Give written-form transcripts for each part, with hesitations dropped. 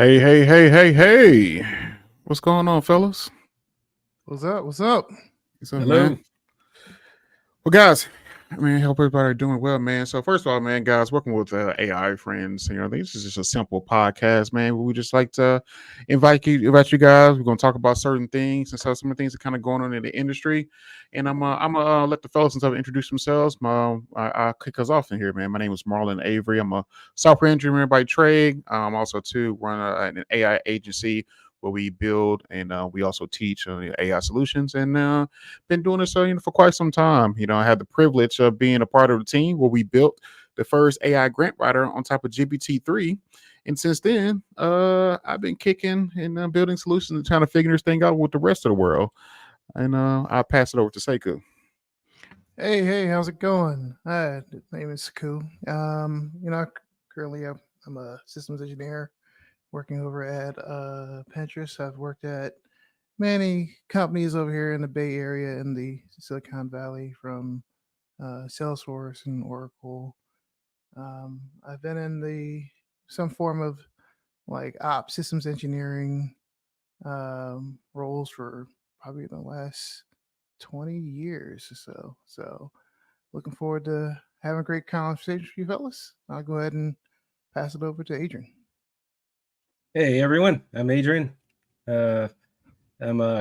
Hey. What's going on, fellas? What's up? What's up? What's up, Hello. man? Well, guys, I hope everybody doing well, man. So, first of all, man, guys, working with AI friends, I think this is just a simple podcast, man. We just like to invite you guys. We're gonna talk about certain things and so some of the things that kind of going on in the industry. And I'm gonna let the fellas and stuff introduce themselves. I'll kick us off in here, man. My name is Marlon Avery. I'm a software engineer by trade. I'm also run an AI agency where we build and we also teach AI solutions, and been doing this for quite some time. I had the privilege of being a part of the team where we built the first AI grant writer on top of GPT-3. And since then, I've been kicking and building solutions and trying to figure this thing out with the rest of the world. And I'll pass it over to Sekou. Hey, how's it going? Hi, my name is Sekou. Currently I'm a systems engineer working over at Pinterest. I've worked at many companies over here in the Bay Area in the Silicon Valley, from Salesforce and Oracle. I've been in some form of like ops systems engineering roles for probably the last 20 years or so. So looking forward to having a great conversation with you fellas. I'll go ahead and pass it over to Adrian. Hey, everyone. I'm Adrian. I'm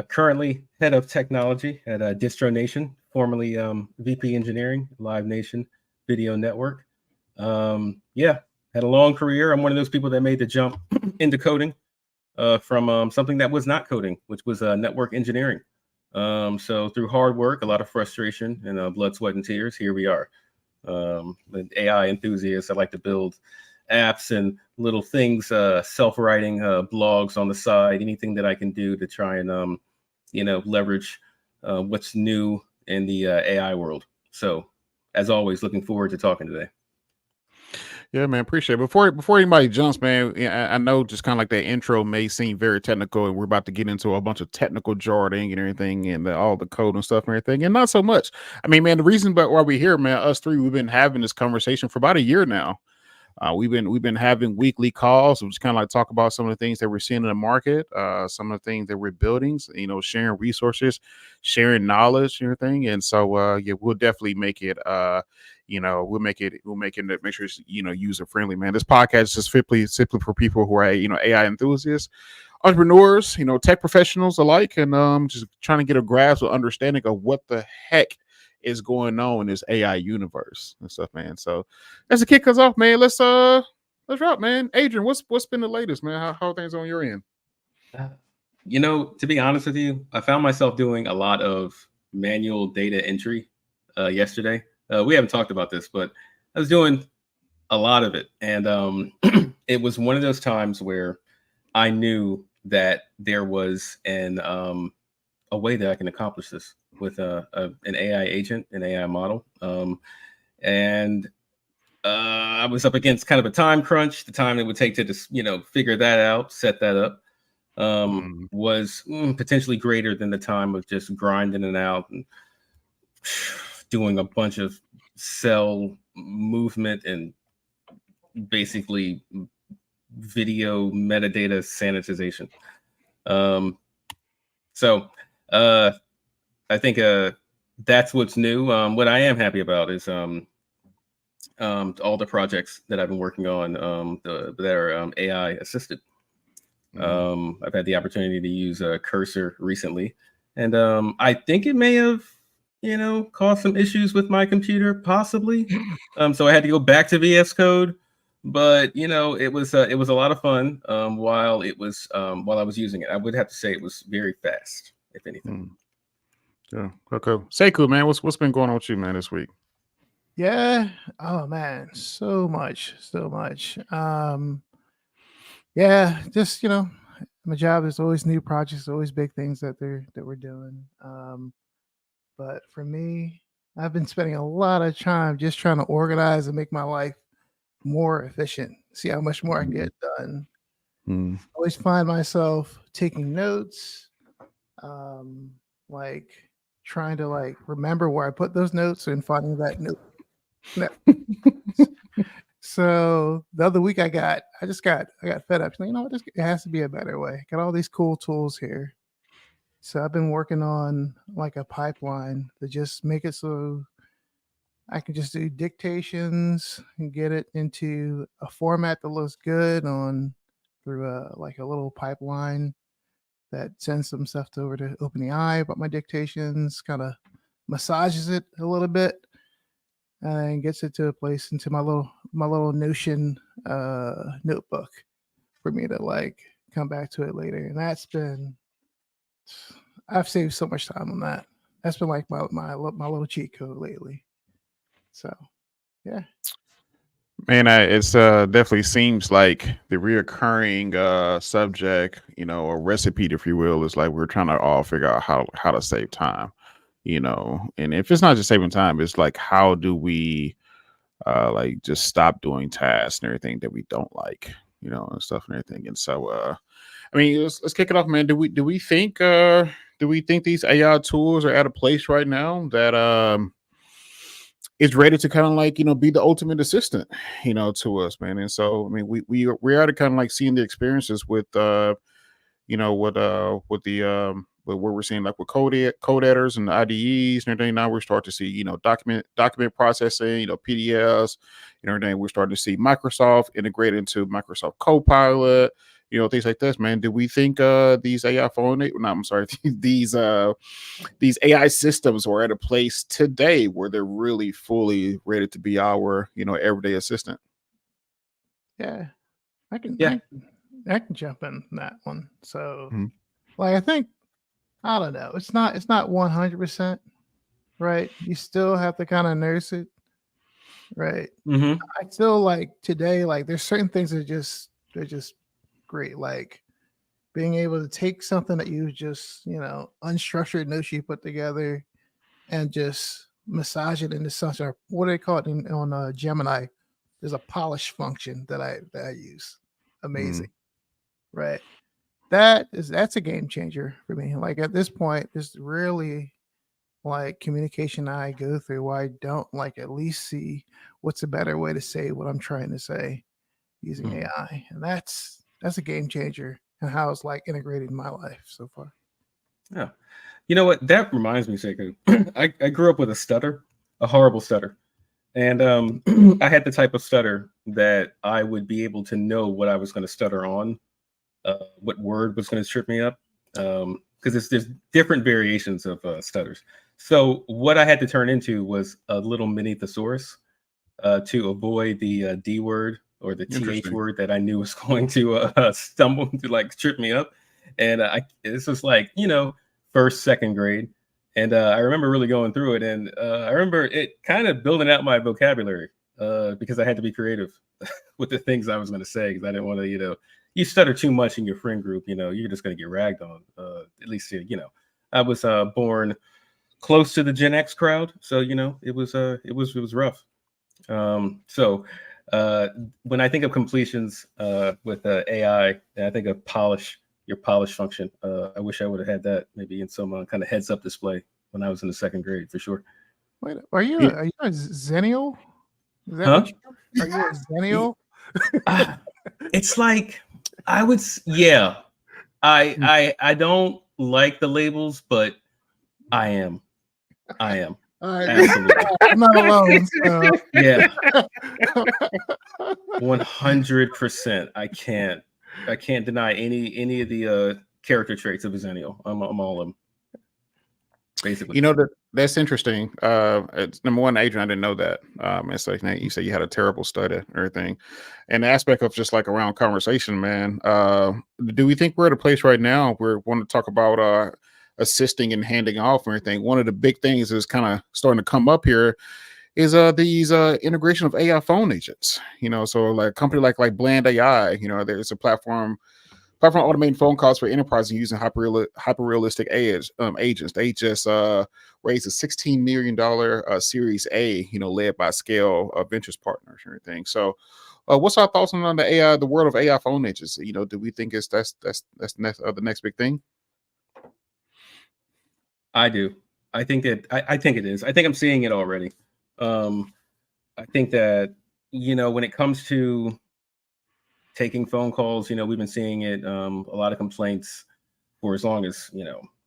currently head of technology at Distro Nation, formerly VP Engineering, Live Nation Video Network. Had a long career. I'm one of those people that made the jump into coding from something that was not coding, which was network engineering. So through hard work, a lot of frustration, and blood, sweat, and tears, here we are. An AI enthusiast. I like to build apps and little things, self-writing blogs on the side, anything that I can do to try and leverage what's new in the AI world. So as always, looking forward to talking today. Yeah, man, appreciate it. Before anybody jumps, man, I know just kind of like that intro may seem very technical, and we're about to get into a bunch of technical jargon and everything, and all the code and stuff and everything, and not so much. Man, the reason why we're here, man, us three, we've been having this conversation for about a year now. We've been having weekly calls. We just kind of like talk about some of the things that we're seeing in the market, some of the things that we're building, sharing resources, sharing knowledge, and everything. And so, we'll definitely make it. We'll make it make sure it's user friendly, man. This podcast is just simply for people who are AI enthusiasts, entrepreneurs, tech professionals alike, and just trying to get a grasp or understanding of what the heck is going on in this AI universe and stuff, man. So that's to kick us off, man. Let's rock, man. Adrian, what's been the latest, man? How are things on your end? To be honest with you, I found myself doing a lot of manual data entry yesterday. We haven't talked about this, but I was doing a lot of it, and it was one of those times where I knew that there was a way that I can accomplish this with an AI agent, an AI model. And I was up against kind of a time crunch. The time it would take to just, figure that out, set that up, was potentially greater than the time of just grinding it out and doing a bunch of cell movement and basically video metadata sanitization. I think that's what's new. What I am happy about is all the projects that I've been working on that are AI assisted. I've had the opportunity to use a Cursor recently, and I think it may have caused some issues with my computer, possibly. So I had to go back to VS Code, but it was a lot of fun while I was using it. I would have to say it was very fast, if anything. Yeah, okay. Sekou, man, what's been going on with you, man, this week? Yeah. Oh man, so much. Yeah, just my job is always new projects, always big things that we're doing. But for me, I've been spending a lot of time just trying to organize and make my life more efficient. See how much more I can get done. Always find myself taking notes, like trying to remember where I put those notes and finding that note. So the other week I got fed up. You know what? It has to be a better way. Got all these cool tools here. So I've been working on like a pipeline to just make it so I can just do dictations and get it into a format that looks good on through like a little pipeline that sends some stuff over to OpenAI about my dictations, kind of massages it a little bit, and gets it to a place into my little Notion notebook for me to like come back to it later. And I've saved so much time on that. That's been like my little cheat code lately. So yeah. Man, it's definitely seems like the reoccurring subject, or recipe, if you will, is like we're trying to all figure out how to save time, and if it's not just saving time, it's like how do we like just stop doing tasks and everything that we don't like, and stuff and everything. And so I mean, let's kick it off, man. Do we think these AI tools are at a place right now that is ready to kind of like be the ultimate assistant to us, man? And so I mean we are kind of like seeing the experiences with with the with what we're seeing like with code editors and the IDEs and everything. Now we're starting to see document processing, PDFs and everything. We're starting to see Microsoft integrate into Microsoft Copilot, things like this, man. Do we think these AI these AI systems are at a place today where they're really fully ready to be our everyday assistant? Yeah. I can Yeah. I can jump in that one. So Mhm. like I think I don't know. It's not 100%, right? You still have to kind of nurse it, right? Hmm. I still like today, like there's certain things that they're just great. Like being able to take something that you just, unstructured notes you put together and just massage it into something. What do they call it on Gemini? There's a polish function that I use. Amazing, right? That's a game changer for me. Like at this point, it's really like communication I go through where I don't like at least see what's a better way to say what I'm trying to say using AI. And that's a game changer and how it's like integrated in my life so far. Yeah. You know what? That reminds me, Sekou. I grew up with a stutter, a horrible stutter. And I had the type of stutter that I would be able to know what I was going to stutter on, what word was going to trip me up, because there's different variations of stutters. So what I had to turn into was a little mini thesaurus to avoid the D word or the TH Interesting. word that I knew was going to stumble to like trip me up. And this was like, first, second grade. And I remember really going through it. And I remember it kind of building out my vocabulary because I had to be creative with the things I was going to say because I didn't want to, you stutter too much in your friend group, you're just going to get ragged on. At least, I was born close to the Gen X crowd. So, it was rough. So when I think of completions with AI, and I think of your polish function. I wish I would have had that maybe in some kind of heads up display when I was in the second grade for sure. Wait, are you Yeah. a Zennial? Is that Huh? what are you a Zennial? It's like I would, yeah. I don't like the labels, but I am. All right, Absolutely. I'm not alone. So. Yeah. 100%. I can't deny any of the character traits of a Zennial. I'm all of them. Basically. That's interesting. It's number one, Adrian, I didn't know that. It's like you said you had a terrible study and everything, and the aspect of just like around conversation, man. Do we think we're at a place right now where we want to talk about assisting and handing off and everything? One of the big things is kind of starting to come up here is these integration of AI phone agents. So like a company like Bland AI, there's a platform automating phone calls for enterprises using hyper realistic agents. They just raised a $16 million Series A, led by Scale Ventures partners and everything. So, what's our thoughts on the world of AI phone agents? Do we think that's the next big thing? I do. I think it is. I think I'm seeing it already. I think that when it comes to taking phone calls, we've been seeing it, a lot of complaints for as long as,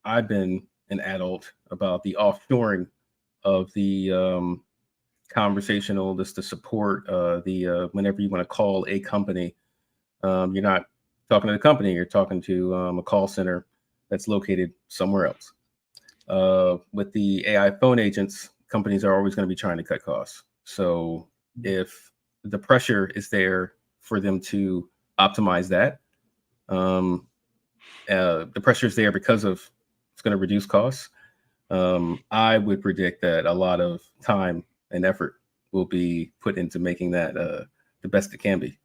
I've been an adult about the offshoring of the conversational, the support, whenever you want to call a company, you're not talking to the company, you're talking to a call center that's located somewhere else. With the AI phone agents, companies are always going to be trying to cut costs. So if the pressure is there for them to optimize that, the pressure is there because of it's going to reduce costs. I would predict that a lot of time and effort will be put into making that the best it can be.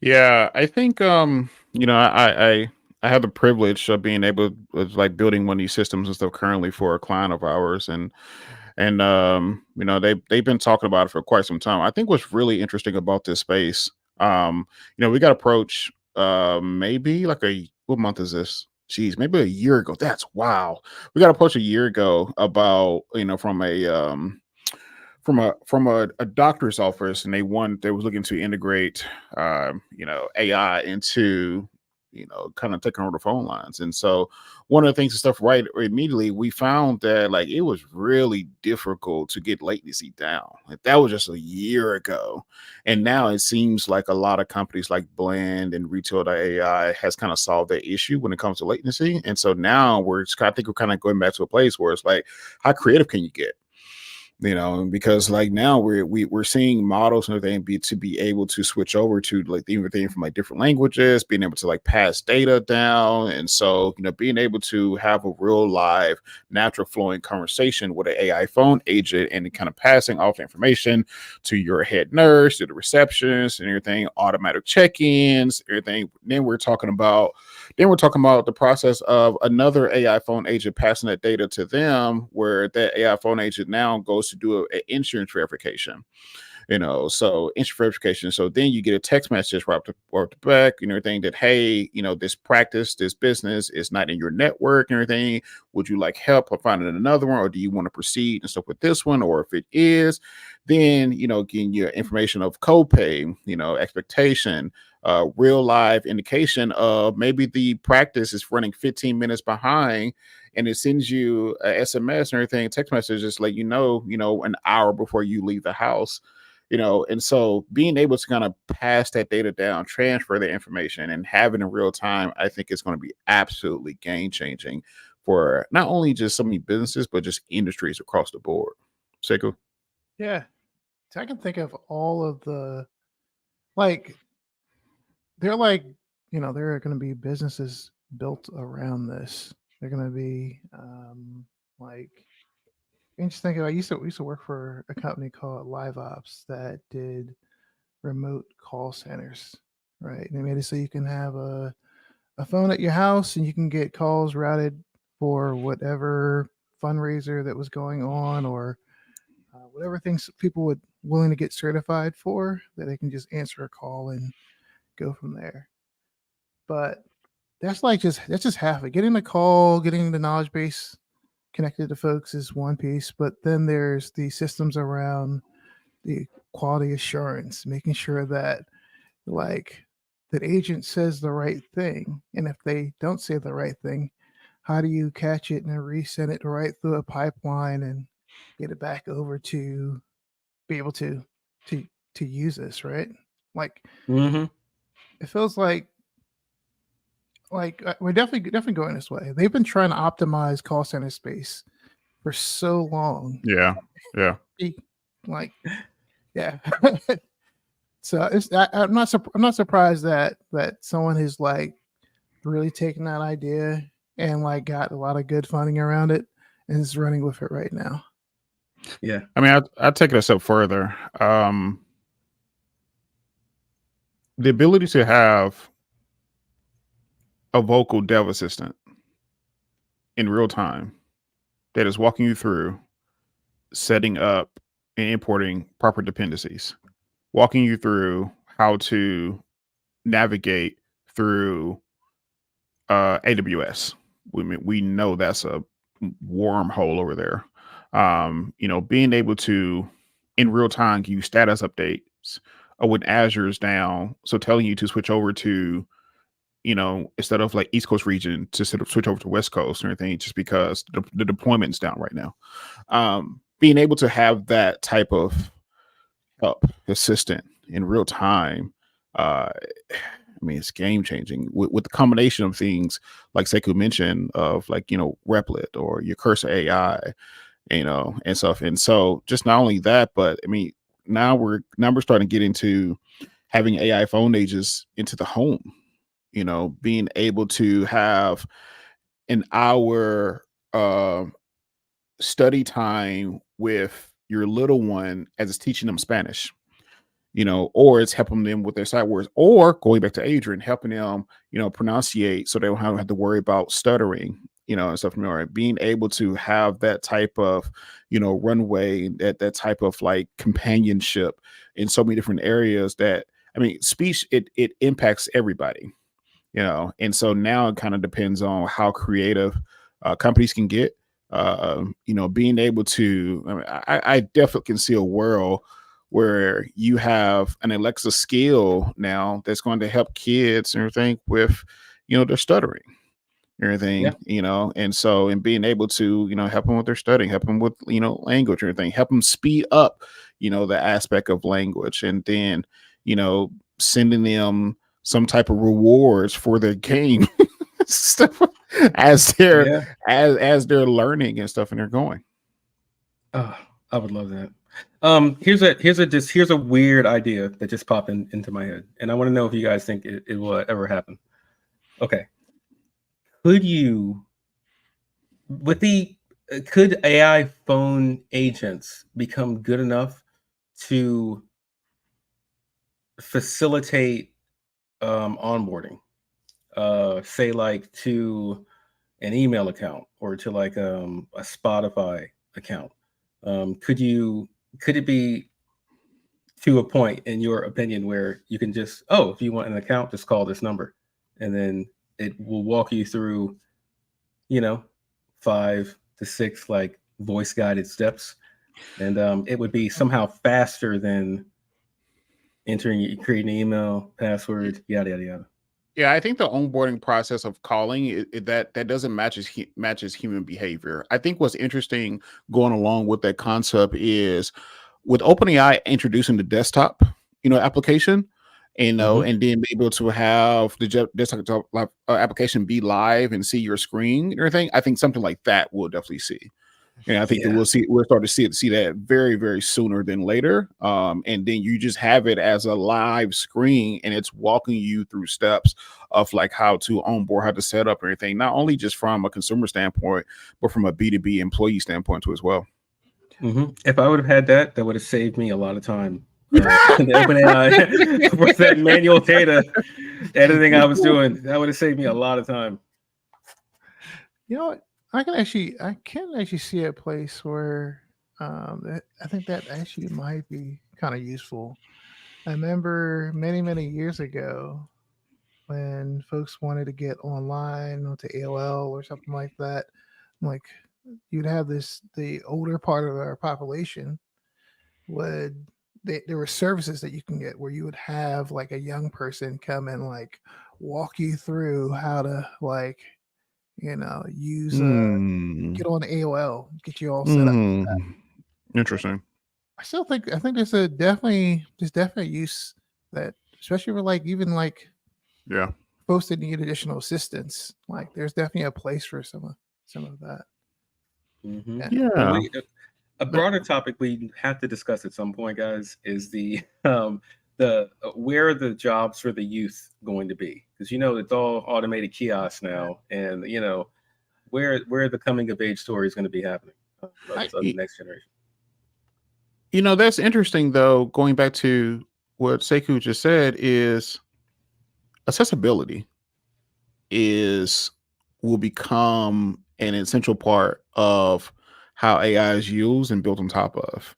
Yeah, I think I have the privilege of being able of like building one of these systems and stuff currently for a client of ours, and they've been talking about it for quite some time. I think what's really interesting about this space, we got approached maybe like what month is this? Geez, maybe a year ago. That's wow. We got approached a year ago about from a doctor's office, and they was looking to integrate AI into kind of taking over the phone lines. And so one of the things and stuff, right, immediately we found that like it was really difficult to get latency down. Like that was just a year ago, and now it seems like a lot of companies like Blend and Retail.ai has kind of solved that issue when it comes to latency. And so now I think we're kind of going back to a place where it's like, how creative can you get? Because like now we're seeing models and everything be able to switch over to like everything from like different languages, being able to like pass data down. And so being able to have a real live natural flowing conversation with an AI phone agent and kind of passing off information to your head nurse, to the receptionist and everything, automatic check-ins, everything. Then we're talking about the process of another AI phone agent passing that data to them, where that AI phone agent now goes to do an insurance verification. So insurance verification. So then you get a text message right up the back, everything that, hey, this business is not in your network and everything. Would you like help or finding another one, or do you want to proceed and stuff with this one? Or if it is, then getting your information of copay, expectation, real live indication of maybe the practice is running 15 minutes behind, and it sends you a SMS and everything, text messages like an hour before you leave the house. And so being able to kind of pass that data down, transfer the information, and have it in real time, I think it's going to be absolutely game changing for not only just so many businesses, but just industries across the board. Sekou? Yeah. So I can think of all of the like they're like, there are going to be businesses built around this. They're going to be like you just think about. We used to work for a company called Live Ops that did remote call centers, right? They made it so you can have a phone at your house and you can get calls routed for whatever fundraiser that was going on, or whatever things people would willing to get certified for, that they can just answer a call and go from there. But that's just half it. Getting the call, getting the knowledge base connected to folks is one piece, but then there's the systems around the quality assurance, making sure that like that agent says the right thing, and if they don't say the right thing, how do you catch it and resend it right through a pipeline and get it back over to be able to use this, right? Like Mm-hmm. it feels like we're definitely going this way. They've been trying to optimize call center space for so long. Yeah. Like, yeah. So I'm not surprised that someone has like really taken that idea and like got a lot of good funding around it and is running with it right now. Yeah. I mean, I'd take it a step further. The ability to have a vocal dev assistant in real time that is walking you through setting up and importing proper dependencies, walking you through how to navigate through AWS. We know that's a wormhole over there. Being able to in real time give you status updates when Azure's down. So telling you to switch over to, instead of like East Coast region, to sort of switch over to West Coast or anything, just because the deployment's down right now. Being able to have that type of help assistant in real time, I mean, it's game changing with the combination of things like Sekou mentioned of like, Replit or your Cursor AI, and stuff. And so just not only that, but I mean, now we're starting to get into having AI phone agents into the home, being able to have an hour study time with your little one as it's teaching them Spanish, or it's helping them with their sight words, or going back to Adrian, helping them, pronunciate so they don't have to worry about stuttering, and stuff. Being able to have that type of, runway, that type of like companionship in so many different areas that, I mean, speech, it impacts everybody, and so now it kind of depends on how creative companies can get, being able to, I mean, I definitely can see a world where you have an Alexa skill now that's going to help kids and everything with, their stuttering and everything, and so, and being able to, help them with their studying, help them with, language or anything, help them speed up, the aspect of language, and then, sending them some type of rewards for their game stuff as they're as they're learning and stuff and they're going. Oh, I would love that. Here's a weird idea that just popped into my head, and I want to know if you guys think it will ever happen. Okay, could AI phone agents become good enough to facilitate onboarding, say like to an email account or to like a Spotify account? Could it be to a point, in your opinion, where you can just, if you want an account, just call this number, and then it will walk you through, 5 to 6 like voice guided steps, and it would be somehow faster than creating an email, password, yada yada yada. Yeah, I think the onboarding process of calling that doesn't matches human behavior. I think what's interesting going along with that concept is with OpenAI introducing the desktop, application, and then be able to have the desktop application be live and see your screen and everything. I think something like that we'll definitely see. And I think that we'll start to see that very, very sooner than later. And then you just have it as a live screen, and it's walking you through steps of like how to onboard, how to set up everything, not only just from a consumer standpoint, but from a B2B employee standpoint too as well. If I would have had that would have saved me a lot of time. The OpenAI with that manual data editing I was doing, that would have saved me a lot of time. You know what? I can actually see a place where I think that actually might be kind of useful. I remember many years ago when folks wanted to get online onto AOL or something like that. Like you'd have the older part of our population there were services that you can get where you would have like a young person come and like walk you through how to like use get on AOL, get you all set up. Interesting. I think there's definitely use that, especially for like even like folks that need additional assistance. Like there's definitely a place for some of that. A broader topic we have to discuss at some point, guys, is the where are the jobs for the youth going to be? Because it's all automated kiosks now, and where the coming of age story is going to be happening of the next generation. That's interesting though. Going back to what Sekou just said, is accessibility will become an essential part of how AI is used and built on top of.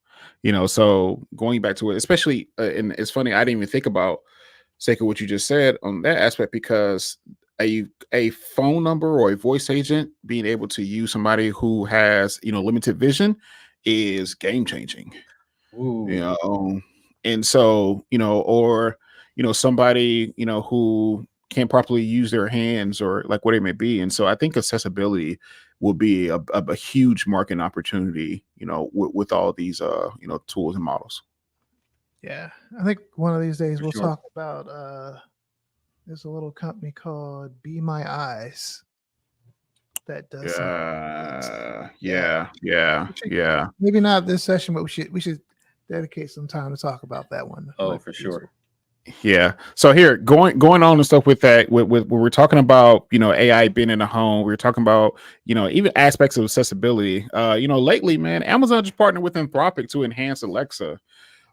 So going back to it, especially, and it's funny, I didn't even think about, Sekou, what you just said on that aspect, because a phone number or a voice agent being able to use somebody who has limited vision is game changing. Ooh. you know, and so, or, somebody, who can't properly use their hands or like what it may be. And so I think accessibility will be a huge market opportunity, with all these, tools and models. Yeah, I think one of these days For we'll sure. talk about. There's a little company called Be My Eyes that does some. Yeah. Maybe not this session, but we should dedicate some time to talk about that one. Oh, Might for be sure. useful. Yeah. So here, going on and stuff with that, with we're talking about, AI being in the home. We're talking about, even aspects of accessibility. Lately, man, Amazon just partnered with Anthropic to enhance Alexa.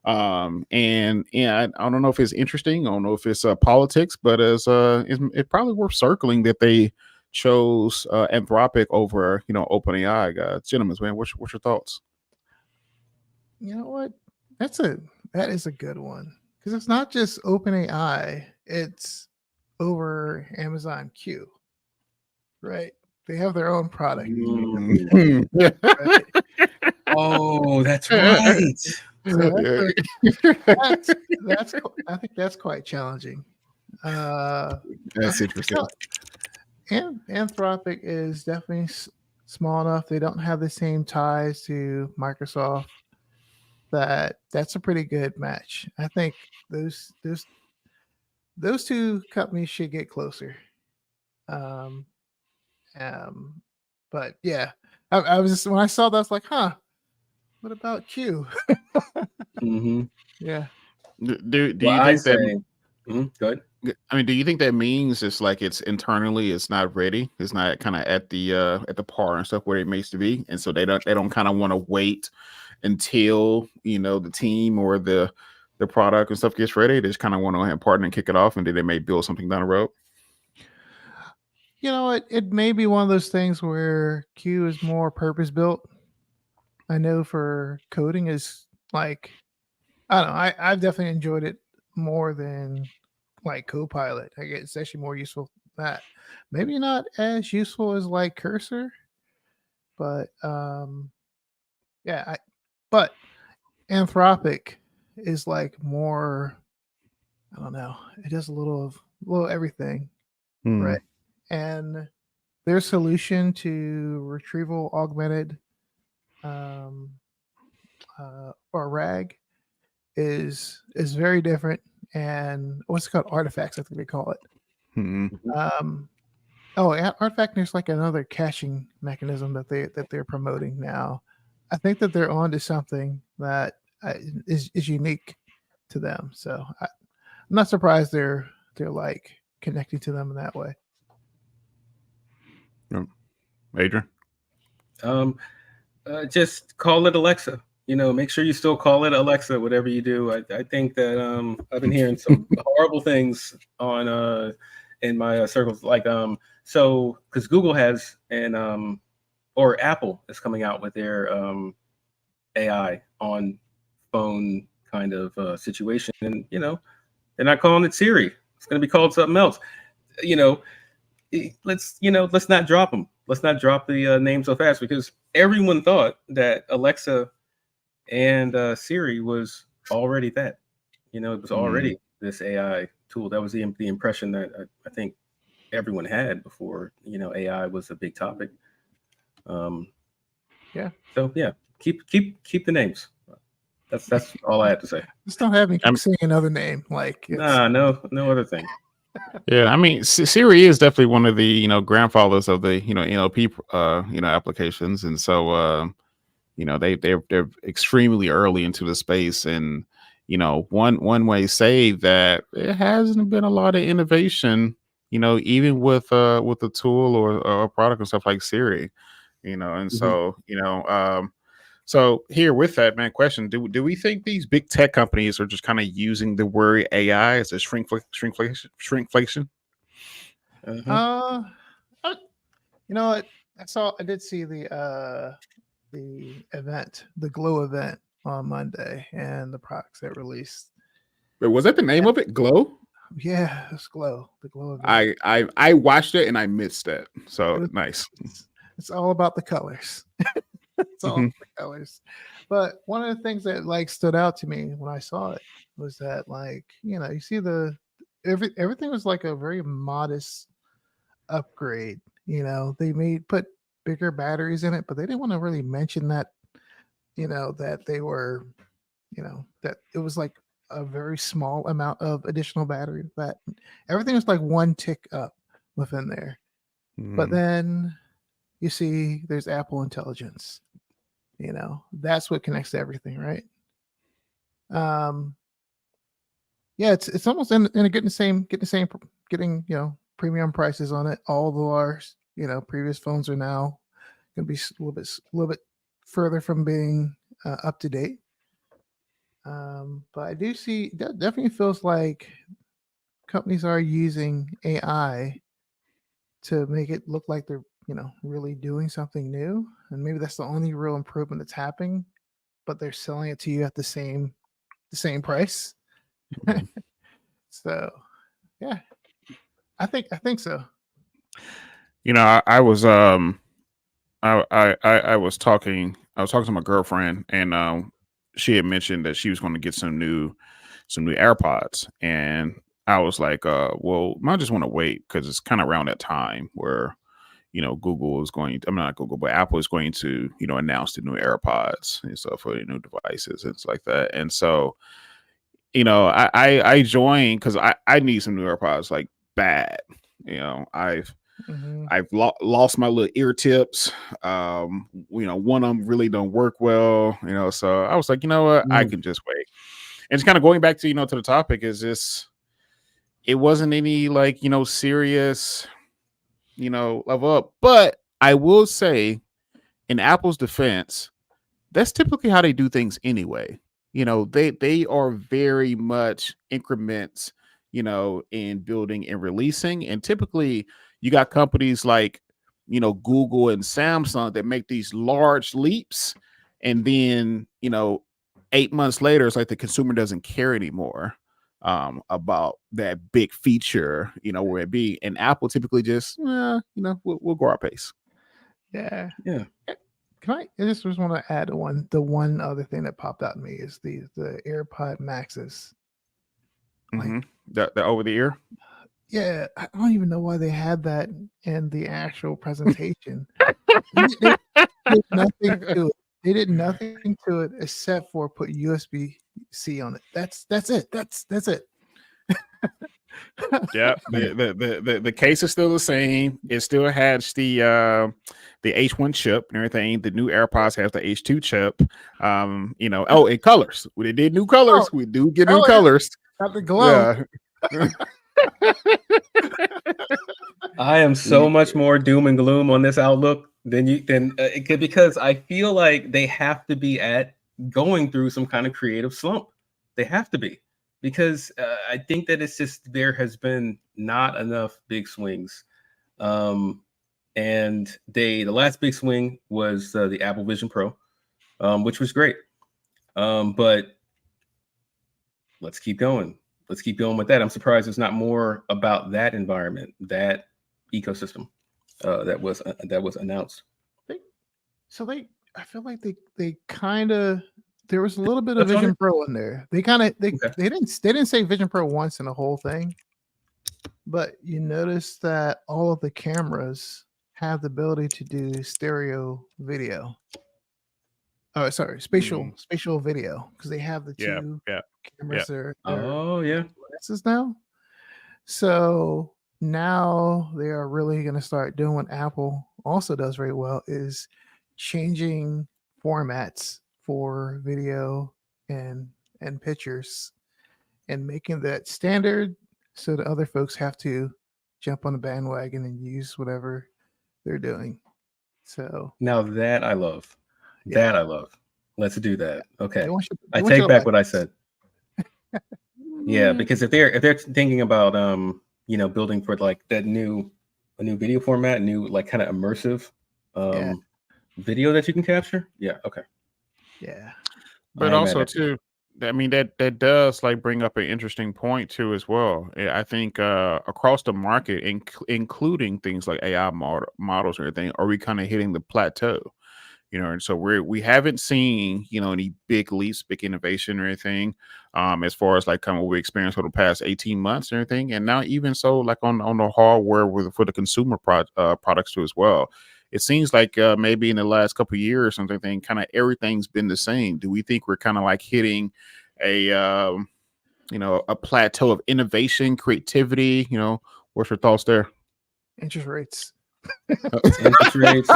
And yeah, I don't know if it's interesting. I don't know if it's politics, but it's probably worth circling that they chose Anthropic over, OpenAI. Gentlemen, man, what's your thoughts? You know what? That is a good one because it's not just OpenAI; it's over Amazon Q, right? They have their own product. Mm. Right? Oh, that's right. So that's I think that's quite challenging. That's interesting. And Anthropic is definitely small enough. They don't have the same ties to Microsoft. That's a pretty good match. I think those two companies should get closer. Um, but yeah, I was just when I saw that, I was like, huh, what about Q? Mm-hmm. Yeah. Do Well, you I think that? say, go ahead. I mean, do you think that means it's like it's internally it's not ready? It's not kind of at the par and stuff where it makes to be, and so they don't kind of want to wait until the team or the product and stuff gets ready. They just kind of want to have partner and kick it off, and then they may build something down the road. You know, it may be one of those things where Q is more purpose built. I know for coding is like I don't know. I've definitely enjoyed it more than like Copilot. I guess it's actually more useful than that. Maybe not as useful as like Cursor, but yeah. But Anthropic is like more. I don't know. It does a little everything, right? And their solution to retrieval augmented um, or RAG is very different. And what's it called? Artifacts, I think they call it. Um, Artifact. There's like another caching mechanism that they're promoting now. I think that they're onto something that is unique to them. So I'm not surprised they're like connecting to them in that way. Adrian? Just call it Alexa. Make sure you still call it Alexa, whatever you do. I think that I've been hearing some horrible things on in my circles, like so because Google has and or Apple is coming out with their AI on phone kind of situation, and they're not calling it Siri. It's going to be called something else. Let's not drop them. Let's not drop the name so fast, because everyone thought that Alexa and Siri was already that. It was already this AI tool. That was the impression that I think everyone had before AI was a big topic. Yeah. So yeah, keep the names. That's all I have to say. Just don't have me keep saying another name. Like no other thing. Yeah, I mean, Siri is definitely one of the grandfathers of the NLP applications, and so they're extremely early into the space, and one way say that it hasn't been a lot of innovation, even with a tool or a product and stuff like Siri, and so so here with that, man, question: Do we think these big tech companies are just kind of using the word AI as a shrinkflation? You know what? I did see the event, the Glow event on Monday, and the products that released. But was that the name of it? Glow? Yeah, it's Glow. The Glow event. I watched it and I missed it. So nice. It's all about the colors. all Mhm. the colors. But one of the things that like stood out to me when I saw it was that like, you see everything was like a very modest upgrade. They put bigger batteries in it, but they didn't want to really mention that, that they were, that it was like a very small amount of additional battery. That everything was like one tick up within there. But Mhm. then you see there's Apple Intelligence. That's what connects to everything, right? Um, yeah, it's almost in getting premium prices on it. All of our previous phones are now going to be a little bit further from being up to date. But I do see that definitely feels like companies are using AI to make it look like they're really doing something new, and maybe that's the only real improvement that's happening. But they're selling it to you at the same price. Mhm. So yeah, I think so. I was I was talking to my girlfriend, and she had mentioned that she was going to get some new AirPods, and I was like, well, I just want to wait because it's kind of around that time where Google is going. I'm not Google, but Apple is going to announce the new AirPods and stuff for the new devices and stuff like that. And so I joined because I need some new AirPods like bad. I've Hmm. I've lost my little ear tips. One of them really don't work well. So I was like, you know what, I Mm. can just wait. And it's kind of going back to the topic is this. It wasn't any like serious level up, but I will say, in Apple's defense, that's typically how they do things anyway. They are very much increments, in building and releasing. And typically you got companies like, Google and Samsung that make these large leaps. And then, 8 months later, it's like the consumer doesn't care anymore about that big feature, where it be. And Apple typically just, we'll go our pace. Yeah. Yeah. Can I just want to add the one other thing that popped out to me is the AirPod Maxes. Like, Mm-hmm. The over the ear. yeah, I don't even know why they had that in the actual presentation. They did nothing to it. They did nothing to it except for put USB-C on it. That's it. That's it. Yeah, the case is still the same. It still has the H1 chip and everything. The new AirPods has the H2 chip. In colors. We did new Oh, colors. We do get new colors. colors. Got the glow. Yeah. I am so much more doom and gloom on this outlook because I feel like they have to be going through some kind of creative slump. They have to be because I think that it's just there has been not enough big swings, and the last big swing was the Apple Vision Pro, which was great, but let's keep going. Let's keep going with that. I'm surprised there's not more about that environment, that ecosystem that was announced. They, I feel like they kind of there was a little bit of Touch on Vision it. Pro in there. They kind of Okay. they didn't say Vision Pro once in the whole thing, but you notice that all of the cameras have the ability to do stereo video. Oh, sorry, spatial video because they have the Yeah, two yeah, yeah. cameras they're Oh yeah. glasses now. So now they are really going to start doing what Apple also does very well is changing formats for video and pictures and making that standard so that other folks have to jump on the bandwagon and use whatever they're doing. So Now that I love. yeah, That I love. Let's do that. they Okay. want you, I they want you take to back like what I this. said. Yeah, because if they're thinking about building for like a new video format, new like kind of immersive Yeah, video that you can capture. Yeah, okay. yeah, But I am at also it. too, I mean that does like bring up an interesting point too as well. I think across the market, including things like AI models and everything, are we kind of hitting the plateau? And so we haven't seen, any big leaps, big innovation or anything, as far as like kind of what we experienced over the past 18 months and everything. And now even so, like on the hardware for the consumer products too as well. It seems like maybe in the last couple of years or something, kind of everything's been the same. Do we think we're kind of like hitting a a plateau of innovation, creativity? What's your thoughts there? Interest rates. Interest rates.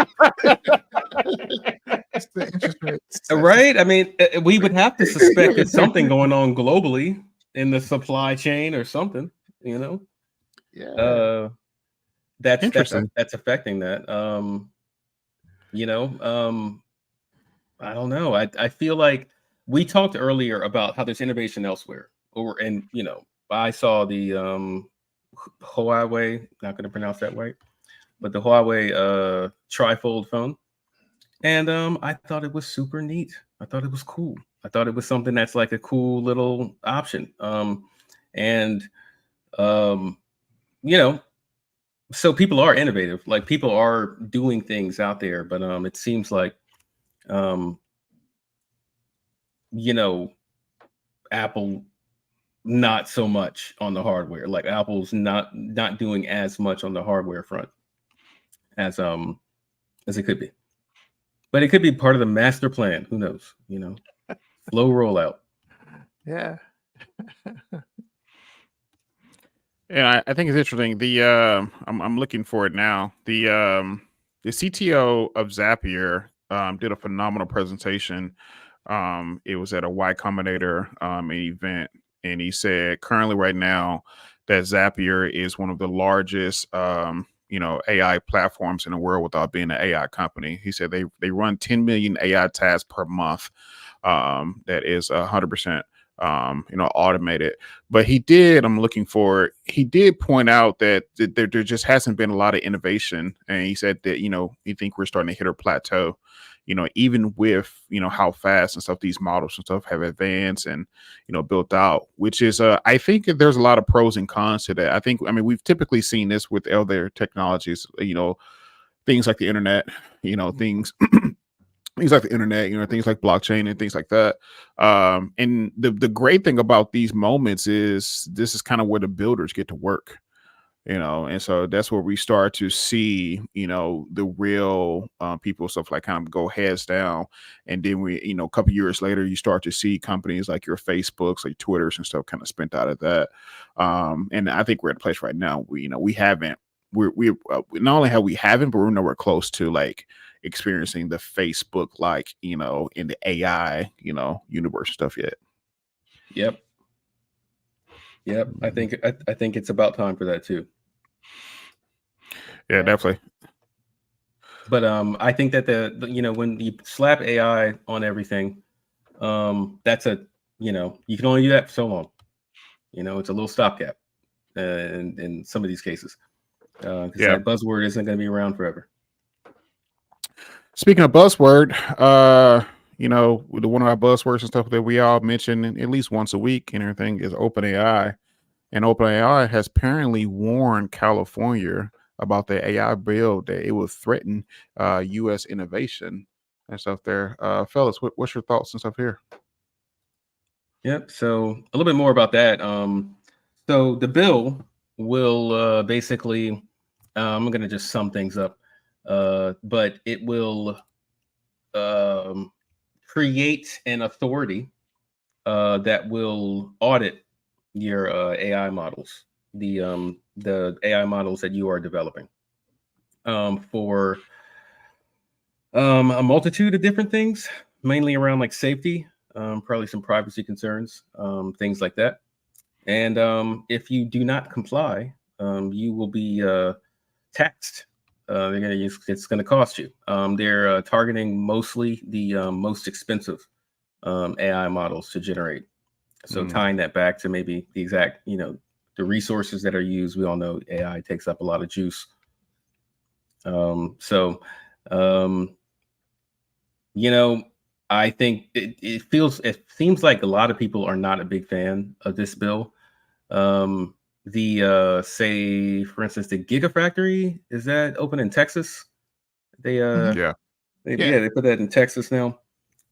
It's the interest rates. Right? I mean, we would have to suspect there's something going on globally in the supply chain or something, Yeah. That's Interesting. that's affecting that. I don't know. I feel like we talked earlier about how there's innovation elsewhere. I saw the Huawei, not going to pronounce that right, but the Huawei trifold phone. And I thought it was super neat. I thought it was cool. I thought it was something that's like a cool little option. So people are innovative. Like people are doing things out there, but it seems like Apple not so much on the hardware. Like Apple's not doing as much on the hardware front as it could be. But it could be part of the master plan. Who knows? Slow rollout. Yeah. Yeah, I think it's interesting. I'm looking for it now. The CTO of Zapier did a phenomenal presentation. It was at a Y Combinator event, and he said currently right now that Zapier is one of the largest AI platforms in the world without being an AI company. He said they run 10 million AI tasks per month. That is 100%. Automated. But he did point out that there just hasn't been a lot of innovation. And he said that, he think we're starting to hit a plateau, even with, how fast and stuff these models and stuff have advanced and, built out, which is, I think that there's a lot of pros and cons to that. We've typically seen this with other technologies, things like the internet, things things like the internet, things like blockchain and things like that. And the great thing about these moments is this is kind of where the builders get to work, and so that's where we start to see, the real people, stuff like kind of go heads down. And then a couple years later, you start to see companies like your Facebooks, like Twitters and stuff kind of spent out of that. And I think we're at a place right now we haven't, we not only have we haven't, but we're nowhere close to like experiencing the Facebook like in the AI universe stuff yet. Yep. I think it's about time for that too. Yeah, definitely. But I think that when you slap AI on everything, that's you can only do that for so long. It's a little stopgap in some of these cases. Because that buzzword isn't going to be around forever. Speaking of buzzword, one of our buzzwords and stuff that we all mention at least once a week and everything is OpenAI. And OpenAI has apparently warned California about the AI bill that it will threaten U.S. innovation and stuff there. Fellas, what's your thoughts and stuff here? Yep. So a little bit more about that. So the bill will basically, I'm going to just sum things up, but it will create an authority that will audit your AI models, the AI models that you are developing for a multitude of different things, mainly around like safety, probably some privacy concerns, things like that. And if you do not comply, you will be taxed. It's going to cost you. They're targeting mostly the most expensive AI models to generate. So tying that back to maybe the exact, the resources that are used. We all know AI takes up a lot of juice. I think it seems like a lot of people are not a big fan of this bill. Say, for instance, the Gigafactory, is that open in Texas? They They put that in Texas now.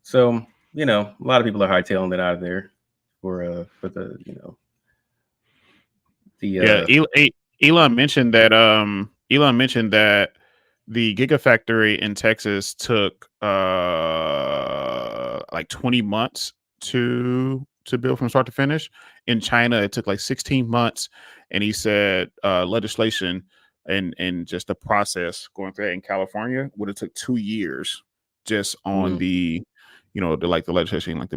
So, a lot of people are hightailing it out of there for the, Elon mentioned that the Gigafactory in Texas took like 20 months to build from start to finish. In China, it took like 16 months, and he said legislation and just the process going through that in California would have took 2 years just on the legislation, like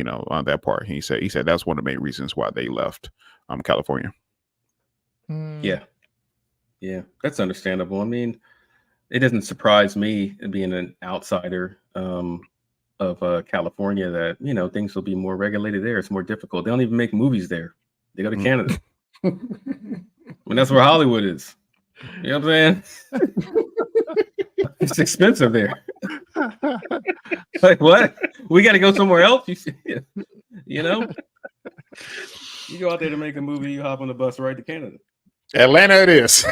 on that part. He said that's one of the main reasons why they left California. Yeah, that's understandable. I mean, it doesn't surprise me being an outsider of California that things will be more regulated there. It's more difficult. They don't even make movies there. They go to Canada. I mean, that's where Hollywood is. You know what I'm saying? It's expensive there. Like, what? We got to go somewhere else? You go out there to make a movie, you hop on the bus right to Canada. Atlanta it is.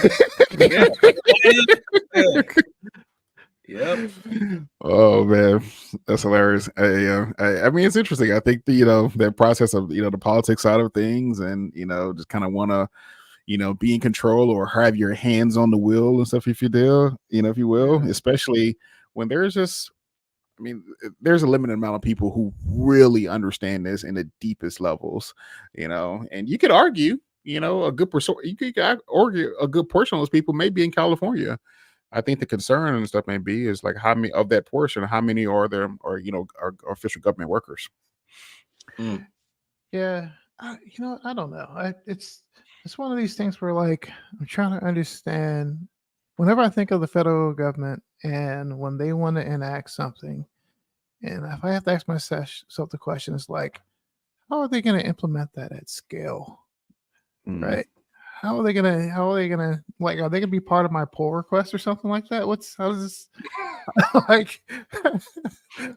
Yep. Oh man, that's hilarious. I mean, it's interesting. I think that process of the politics side of things, and just kind of want to be in control or have your hands on the wheel and stuff, if you will, especially when there's just, I mean, there's a limited amount of people who really understand this in the deepest levels, and you could argue, you could argue a good portion of those people may be in California. I think the concern and stuff may be is like how many of that portion, how many are there, are official government workers? Yeah, I don't know. It's one of these things where like I'm trying to understand. Whenever I think of the federal government and when they want to enact something, and if I have to ask myself the question, is like, how are they going to implement that at scale? Right? How are they gonna like, are they gonna be part of my pull request or something like that? How does this like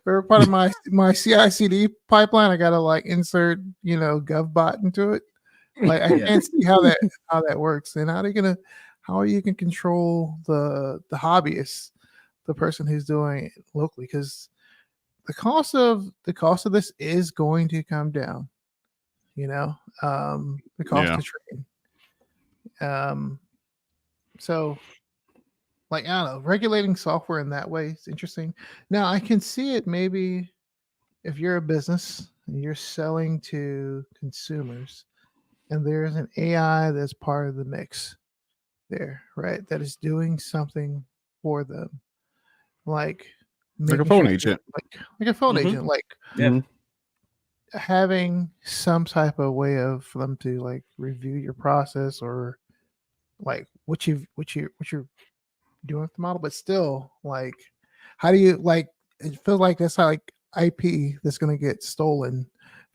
or part of my CI/CD pipeline? I gotta like insert govbot into it. Like I can't see how that works. And how are you gonna control the hobbyist, the person who's doing it locally? Because the cost of this is going to come down. The cost to train. So like, I don't know, regulating software in that way is interesting. Now I can see it maybe if you're a business and you're selling to consumers and there's an AI that's part of the mix there, right? That is doing something for them. Like a phone agent. Like a phone agent. Like having some type of way of for them to like review your process or like what you're doing with the model, but still, like, how do you like? It feels like that's how like IP that's going to get stolen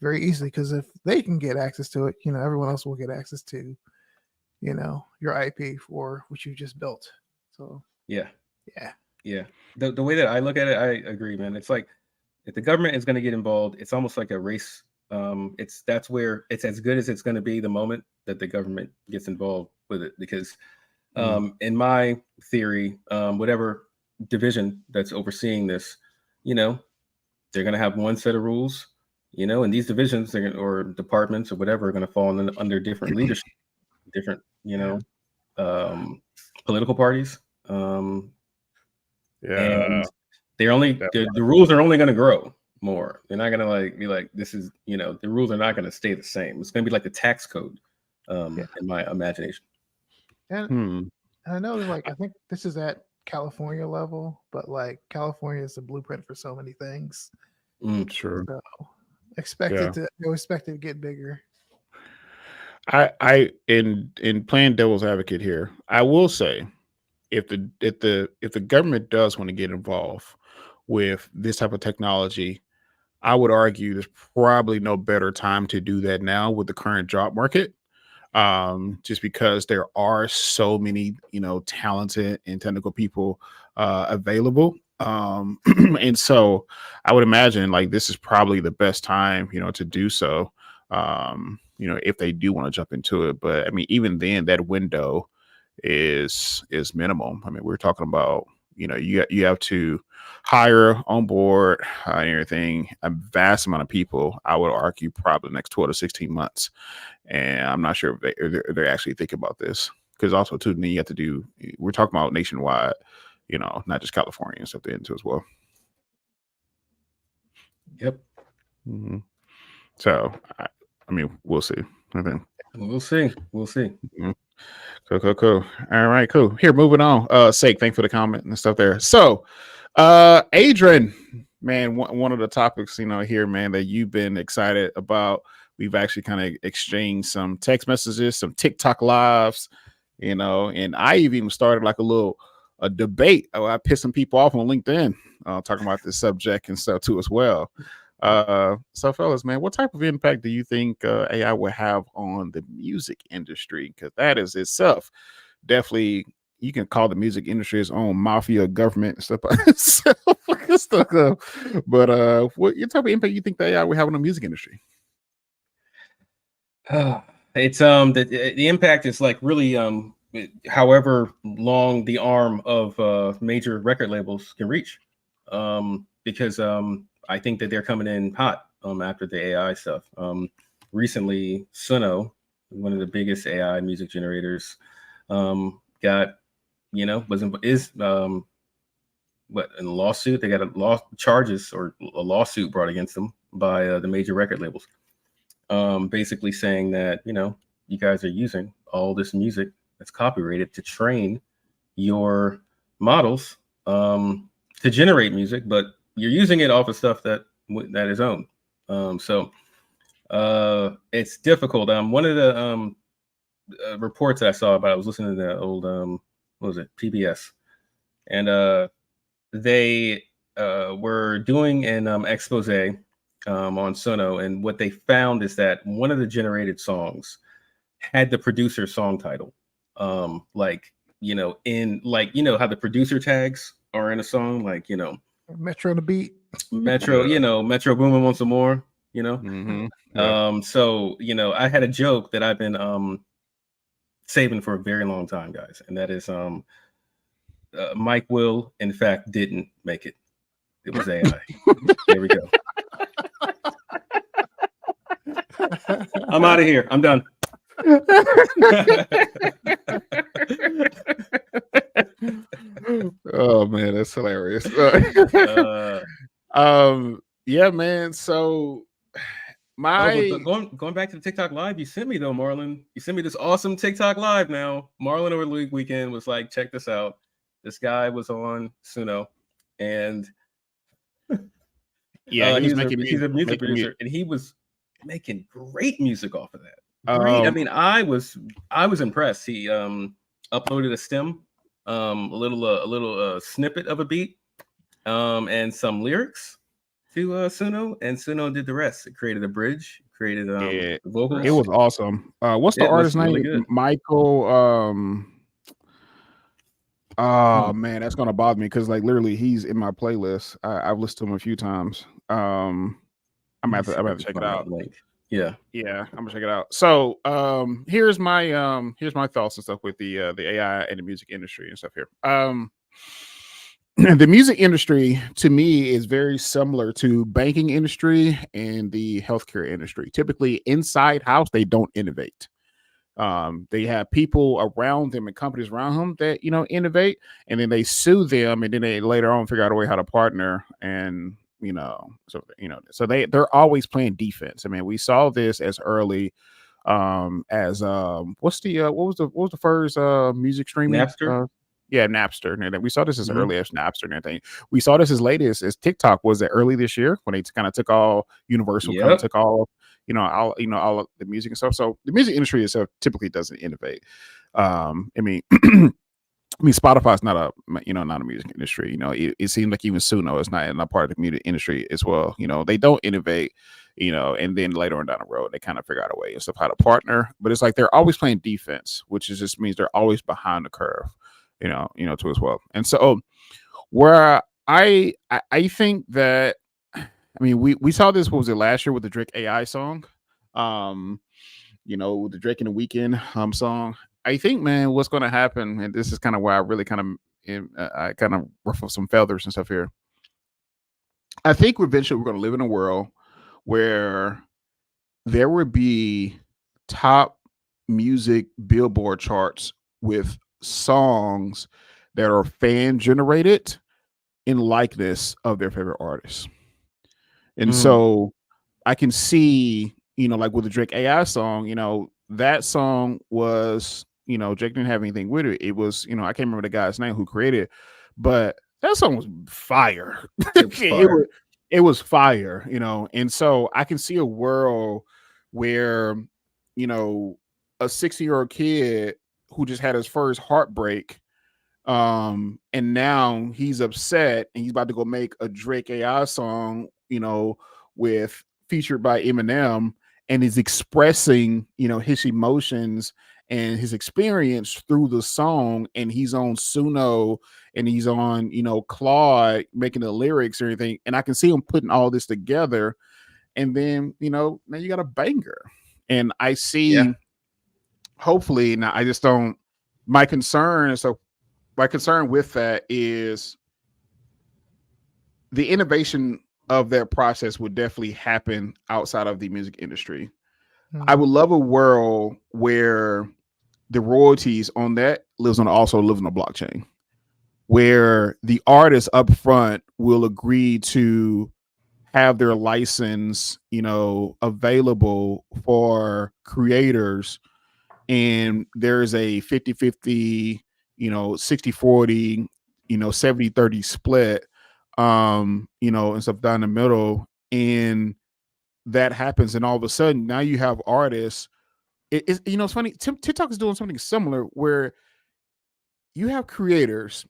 very easily, because if they can get access to it, everyone else will get access to, your IP for what you just built. So yeah. The way that I look at it, I agree, man. It's like if the government is going to get involved, it's almost like a race. That's where it's as good as it's going to be the moment that the government gets involved with it, because in my theory, whatever division that's overseeing this, they're going to have one set of rules, and these divisions or departments or whatever are going to fall under different leadership, different, political parties. And the rules are only going to grow more. They're not going to be like, this is, the rules are not going to stay the same. It's going to be like the tax code in my imagination. And I know that, like, I think this is at California level, but like California is the blueprint for so many things. Sure. So expect it to get bigger. I in playing devil's advocate here, I will say if the government does want to get involved with this type of technology, I would argue there's probably no better time to do that now with the current job market. Just because there are so many, talented and technical people available. And so I would imagine like this is probably the best time, to do so, if they do want to jump into it. But I mean, even then that window is minimal. I mean, we're talking about, you have to hire on board and everything a vast amount of people. I would argue probably the next 12 to 16 months, and I'm not sure if they're actually thinking about this, because also too, then you have to do. We're talking about nationwide, not just California and stuff there into as well. Yep. Mm-hmm. So, I mean, we'll see. I think we'll see. Mm-hmm. Cool. All right, cool. Here, moving on. Sekou, thanks for the comment and stuff there. So, Adrian, man, one of the topics, here, man, that you've been excited about. We've actually kind of exchanged some text messages, some TikTok lives, and I even started like a debate. I pissed some people off on LinkedIn, talking about this subject and stuff too as well. So fellas, man, what type of impact do you think AI will have on the music industry? Because that is itself definitely, you can call the music industry its own mafia government and stuff by itself. But what type of impact you think the AI will have on the music industry? It's the impact is like really however long the arm of major record labels can reach, because I think that they're coming in hot after the AI stuff. Recently, Suno, one of the biggest AI music generators, got in a lawsuit. They got charges or a lawsuit brought against them by the major record labels, basically saying that you guys are using all this music that's copyrighted to train your models to generate music, but you're using it off of stuff that is owned. So it's difficult. One of the reports that I saw about, I was listening to the old what was it, PBS, and they were doing an expose on Suno, and what they found is that one of the generated songs had the producer song title, in how the producer tags are in a song, Metro on the beat. Metro, Metro Boomin want some more, Mm-hmm. Yeah. So, I had a joke that I've been saving for a very long time, guys. And that is Mike Will, in fact, didn't make it. It was AI. There we go. I'm out of here. I'm done. Oh man, that's hilarious. Yeah, man. So going back to the TikTok live you sent me though, Marlon. You sent me this awesome TikTok live now. Marlon over the weekend was like, check this out. This guy was on Suno, and yeah, he's a music producer, and he was making great music off of that. Great. I mean, I was impressed. He uploaded a stem, a little snippet of a beat, and some lyrics to Suno, and Suno did the rest. It created a bridge, created vocals. It was awesome. What's the artist name? Really Michael. Oh man, that's gonna bother me because literally he's in my playlist. I've listened to him a few times. I'm gonna have to check it out. Yeah, I'm gonna check it out. So here's my thoughts and stuff with the AI and the music industry and stuff here. The music industry to me is very similar to banking industry and the healthcare industry. Typically inside house, they don't innovate. They have people around them and companies around them that innovate, and then they sue them, and then they later on figure out a way how to partner, and so they're always playing defense. I mean, we saw this as early as what was the first music streaming? Napster. Napster. And we saw this as early as Napster and everything. We saw this as late as TikTok was early this year when they kind of took all Universal, kind of took all all of the music and stuff. So the music industry itself typically doesn't innovate. I mean, Spotify's not a music industry. It seems like even Suno is not part of the music industry as well. They don't innovate. And then later on down the road, they kind of figure out a way and stuff how to partner. But it's like they're always playing defense, which just means they're always behind the curve. Too as well. And so where I think that, I mean, we saw this, what was it, last year with the Drake AI song, the Drake and the Weeknd song. I think, man, what's going to happen, and this is kind of where I really kind of and I kind of ruffle some feathers and stuff here. I think eventually we're going to live in a world where there would be top music Billboard charts with songs that are fan generated in likeness of their favorite artists. And so I can see, like with the Drake AI song, that song was, Drake didn't have anything with it. It was, I can't remember the guy's name who created it, but that song was fire. It was fire. It was fire, and so I can see a world where, a 60-year-old kid who just had his first heartbreak, and now he's upset and he's about to go make a Drake AI song, with featured by Eminem, and is expressing, his emotions and his experience through the song, and he's on Suno and he's on, Claude making the lyrics or anything, and I can see him putting all this together, and then, now you got a banger. And I see, hopefully, now I just don't, my concern with that is the innovation of that process would definitely happen outside of the music industry. I would love a world where the royalties on that also live on a blockchain, where the artists up front will agree to have their license, available for creators, and there's a 50-50, 60-40, 70-30 split, and stuff down the middle, and that happens, and all of a sudden now you have artists. It's funny. TikTok is doing something similar where you have creators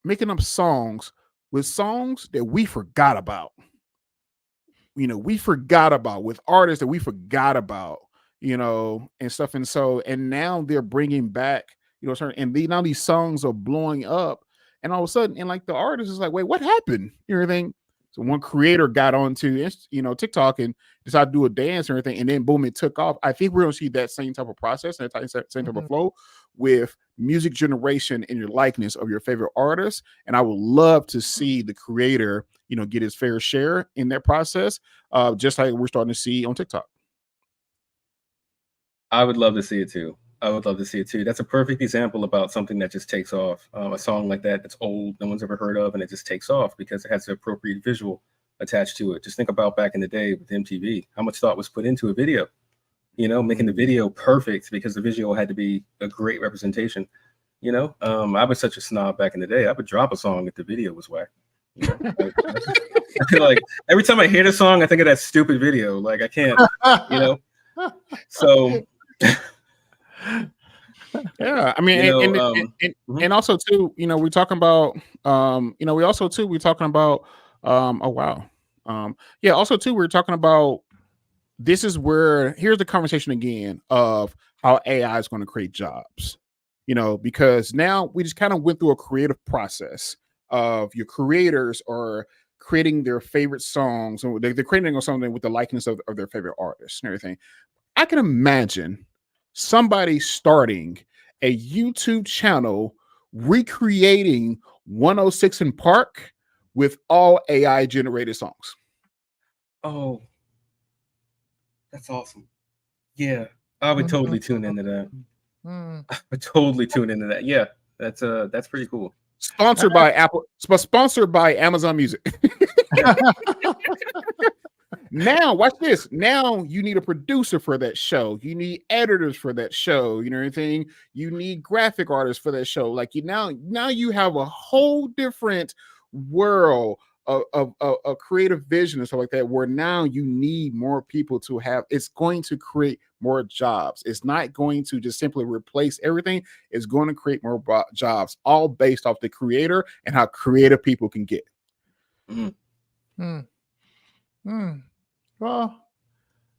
making up songs that we forgot about. We forgot about, with artists that we forgot about, and stuff. And now they're bringing back, now these songs are blowing up, and all of a sudden, and like the artist is like, wait, what happened? Everything. So one creator got onto, TikTok and decided to do a dance or anything, and then boom, it took off. I think we're going to see that same type of process and that same type of flow with music generation and your likeness of your favorite artist. And I would love to see the creator, get his fair share in that process, just like we're starting to see on TikTok. I would love to see it too. That's a perfect example about something that just takes off. A song like that's old, no one's ever heard of, and it just takes off because it has the appropriate visual attached to it. Just think about back in the day with MTV, how much thought was put into a video, making the video perfect because the visual had to be a great representation. I was such a snob back in the day. I would drop a song if the video was whack. I feel like every time I hear the song, I think of that stupid video. Like I can't, So yeah, I mean, and also too, we're talking about, we're talking about, oh wow, yeah, also too, we're talking about, this is where, here's the conversation again of how AI is going to create jobs, because now we just kind of went through a creative process of your creators are creating their favorite songs, or they're creating something with the likeness of their favorite artists and everything. I can imagine somebody starting a YouTube channel recreating 106 in Park with all AI generated songs. Oh, that's awesome. Yeah, I would totally tune into that. I would totally tune into that. Yeah, that's pretty cool. Sponsored by Apple, sponsored by Amazon Music. Now, watch this. Now you need a producer for that show. You need editors for that show. Anything. You need graphic artists for that show. Like now you have a whole different world of creative vision and stuff like that, where now you need more people to have. It's going to create more jobs. It's not going to just simply replace everything. It's going to create more jobs, all based off the creator and how creative people can get. Well,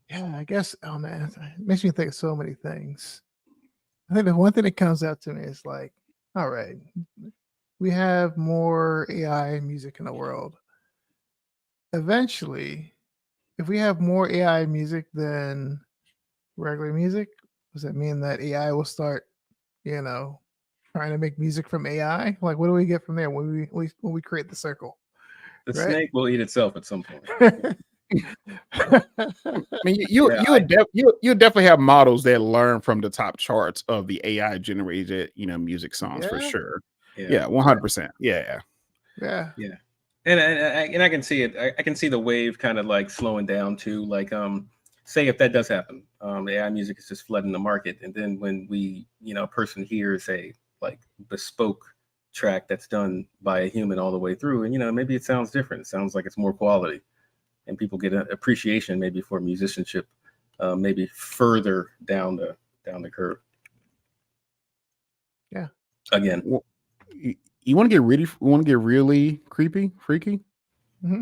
yeah, I guess. Oh man, it makes me think of so many things. I think the one thing that comes out to me is like, all right, we have more AI music in the world. Eventually, if we have more AI music than regular music, does that mean that AI will start, trying to make music from AI. Like, what do we get from there when we create the circle? The Right? snake will eat itself at some point. I mean, you definitely have models that learn from the top charts of the AI generated, music songs for Yeah. sure. Yeah, 100%. Yeah. Yeah. And I can see it. I can see the wave kind of like slowing down too. Like, say if that does happen, AI music is just flooding the market, and then when a person hears a like bespoke track that's done by a human all the way through, and maybe it sounds different. It sounds like it's more quality, and people get an appreciation maybe for musicianship, maybe further down the curve. Yeah. Again. Well, you want to get really creepy, freaky? Mm-hmm.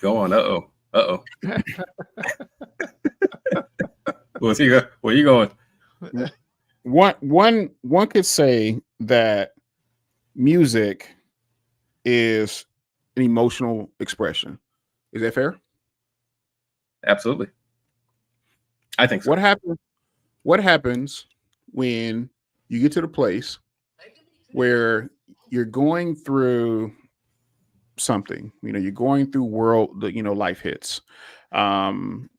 Go on. Uh-oh. Where you going? One could say that music is an emotional expression. Is that fair? Absolutely. I think so. What happens when you get to the place where you're going through something, you're going through life hits, something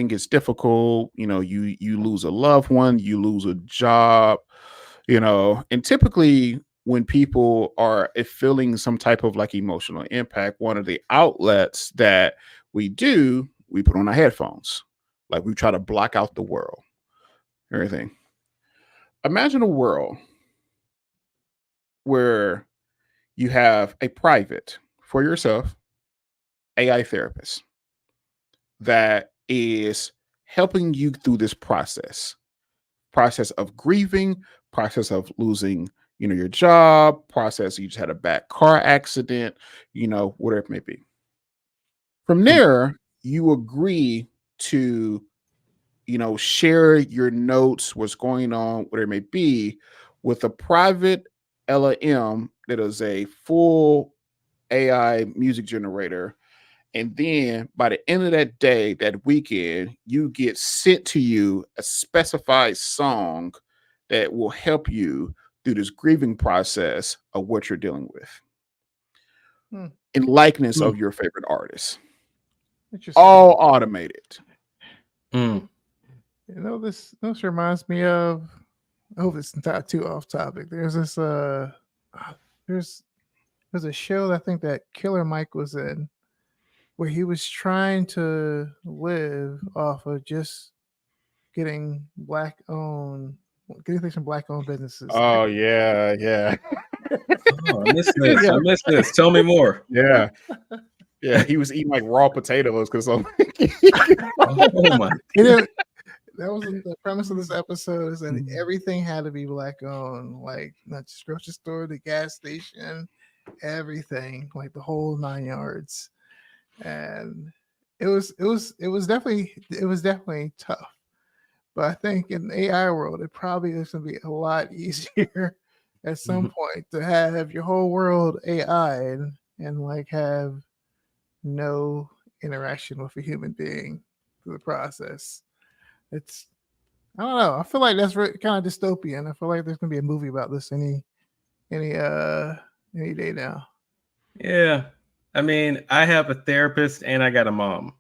gets difficult, you lose a loved one, you lose a job, and typically when people are feeling some type of like emotional impact, one of the outlets that we put on our headphones, like we try to block out the world, everything. Imagine a world where you have a private for yourself AI therapist that is helping you through this process of grieving, process of losing, your job, process you just had a bad car accident, whatever it may be. From there, you agree to, share your notes, what's going on, whatever it may be, with a private LLM that is a full AI music generator. And then by the end of that day, that weekend, you get sent to you a specified song that will help you through this grieving process of what you're dealing with. In likeness of your favorite artist. All automated. This reminds me of, I hope it's not too off topic. There's this there's a show that I think that Killer Mike was in, where he was trying to live off of just getting things from black-owned businesses. Oh, yeah. Oh, I missed this. I missed this. Tell me more. Yeah. Yeah, he was eating like raw potatoes because oh my. That was the premise of this episode, is that everything had to be black-owned, like not just grocery store, the gas station, everything, like the whole 9 yards. And it was definitely tough, but I think in the AI world it probably is going to be a lot easier at some point to have your whole world AI and like have no interaction with a human being through the process. I don't know, I feel like that's kind of dystopian. I feel like there's going to be a movie about this any day now. Yeah. I mean, I have a therapist and I got a mom.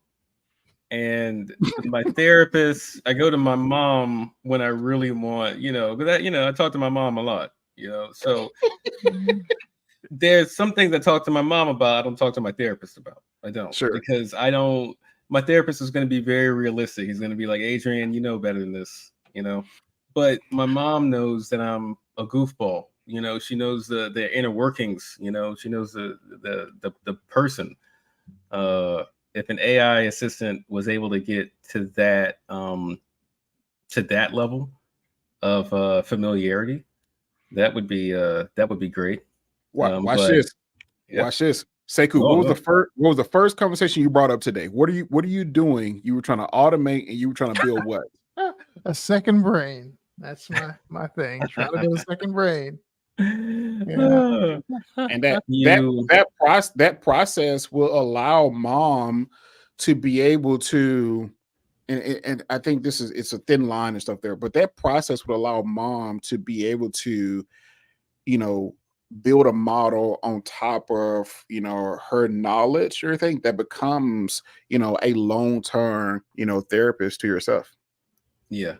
And my therapist, I go to my mom when I really want, I talk to my mom a lot, so there's some things I talk to my mom about, I don't talk to my therapist about. I don't. Sure. Because my therapist is going to be very realistic. He's going to be like, Adrian, you know better than this, but my mom knows that I'm a goofball. She knows the inner workings. She knows the person. If an AI assistant was able to get to that level of familiarity, that would be great. Watch this. Yeah. Watch this. Sekou, what was the first conversation you brought up today? What are you doing? You were trying to automate and you were trying to build what? A second brain. That's my thing. Trying to build a second brain. Yeah. And that process will allow mom to be able to and I think it's a thin line and stuff there, but that process would allow mom to be able to, build a model on top of, her knowledge or everything that becomes, a long-term, therapist to yourself. Yeah,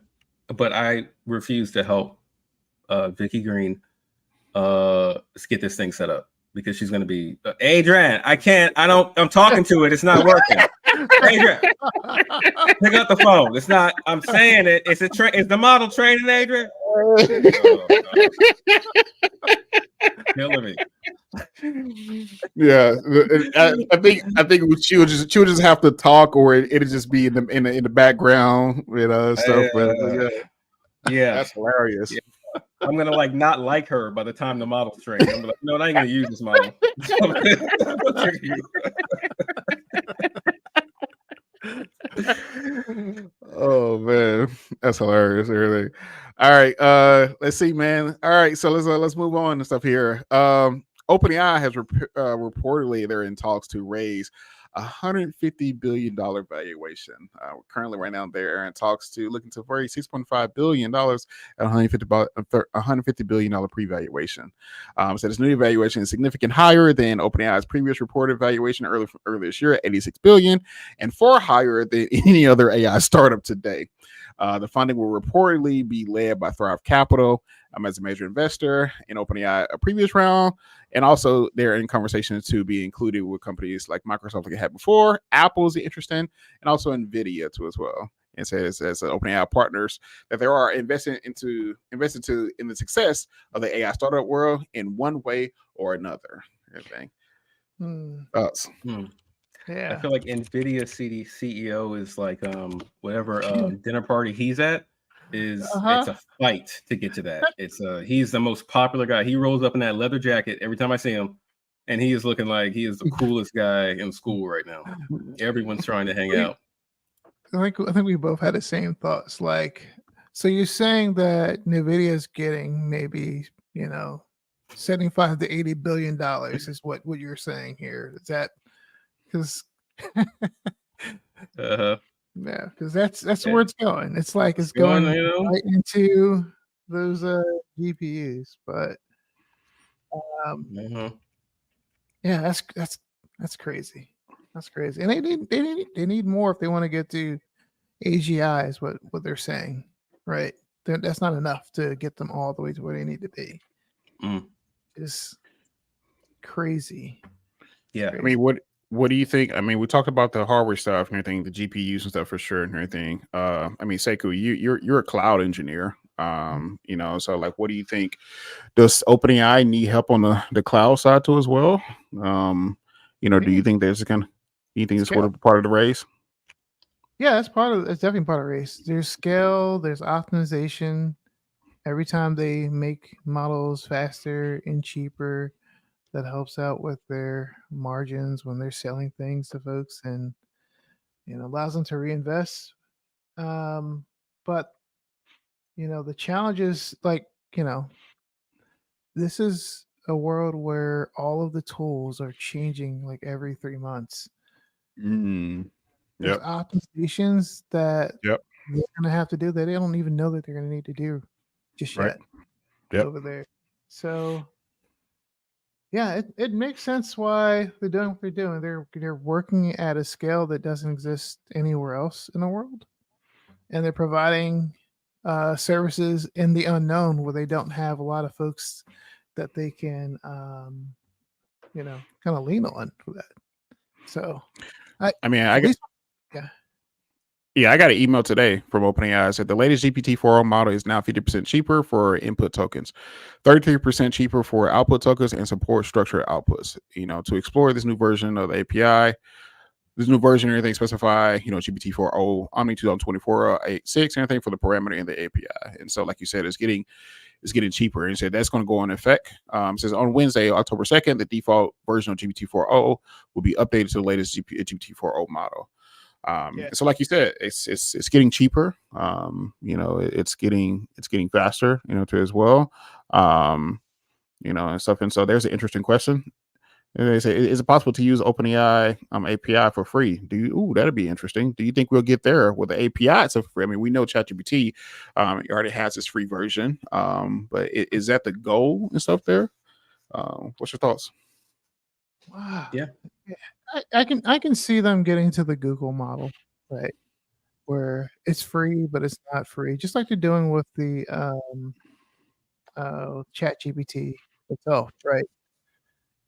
but I refuse to help Vicky Green get this thing set up because she's going to be Adrian. I'm talking to it. It's not working. Adrian, pick up the phone. It's not. I'm saying it. Is the model training, Adrian? Killing me. Yeah, I think she would just have to talk, or it'd just be in the background, stuff. But yeah, that's hilarious. Yeah. I'm gonna not like her by the time the model's trained. I'm like, no, I ain't gonna use this model. Oh man, that's hilarious. Everything. All right, let's see, man. All right, so let's move on and stuff here. OpenAI has reportedly they're in talks to raise $150 billion valuation. Currently, right now, they're in talks to looking to raise $6.5 billion at $150 billion pre-valuation. So this new valuation is significantly higher than OpenAI's previous reported valuation earlier this year at $86 billion, and far higher than any other AI startup today. The funding will reportedly be led by Thrive Capital as a major investor in OpenAI a previous round, and also they're in conversations to be included with companies like Microsoft, like I had before. Apple's interested in, and also NVIDIA too as well. And says as OpenAI partners that they are investing in the success of the AI startup world in one way or another. Everything. Thoughts? Yeah, I feel like NVIDIA CEO is like whatever dinner party he's at is it's a fight to get to that. It's he's the most popular guy. He rolls up in that leather jacket every time I see him, and he is looking like he is the coolest guy in school right now. Everyone's trying to hang out. I think we both had the same thoughts. So you're saying that NVIDIA is getting maybe $75 to $80 billion is what you're saying here. Is that because? Yeah, because that's where it's going. It's like it's going right into those GPUs, but yeah, that's crazy. That's crazy, and they need more if they want to get to AGI is what they're saying, right? That's not enough to get them all the way to where they need to be. It's crazy. Yeah, crazy. I mean, what do you think? I mean, we talked about the hardware stuff and everything, the GPUs and stuff for sure and everything. I mean, Sekou, you're a cloud engineer. So like, what do you think? Does OpenAI need help on the cloud side too as well? Do you think there's it's sort of part of the race? Yeah, it's definitely part of the race. There's scale, there's optimization. Every time they make models faster and cheaper, that helps out with their margins when they're selling things to folks, and allows them to reinvest. But the challenge is this is a world where all of the tools are changing like every 3 months. There's optimizations that they're gonna have to do that they don't even know that they're gonna need to do just yet over there. So yeah, it makes sense why they're doing what they're doing. They're working at a scale that doesn't exist anywhere else in the world, and they're providing services in the unknown where they don't have a lot of folks that they can, kind of lean on for that. So, I got an email today from OpenAI. It said the latest GPT-4o model is now 50% cheaper for input tokens, 33% cheaper for output tokens, and support structured outputs. To explore this new version of the API, this new version, everything specify, GPT-4o Omni 2024 8.6 and everything for the parameter in the API. And so, like you said, it's getting cheaper. And said that's going to go on effect. It says on Wednesday, October 2nd, the default version of GPT-4o will be updated to the latest GPT-4o model. So like you said, it's getting cheaper. It's getting faster, too as well. And stuff. And so there's an interesting question And they say, is it possible to use OpenAI API for free? That'd be interesting. Do you think we'll get there with the API? It's free. I mean, we know ChatGPT already has its free version. But is that the goal and stuff there? What's your thoughts? Wow. Yeah. I can see them getting to the Google model, right? Where it's free, but it's not free, just like they're doing with the ChatGPT itself, right?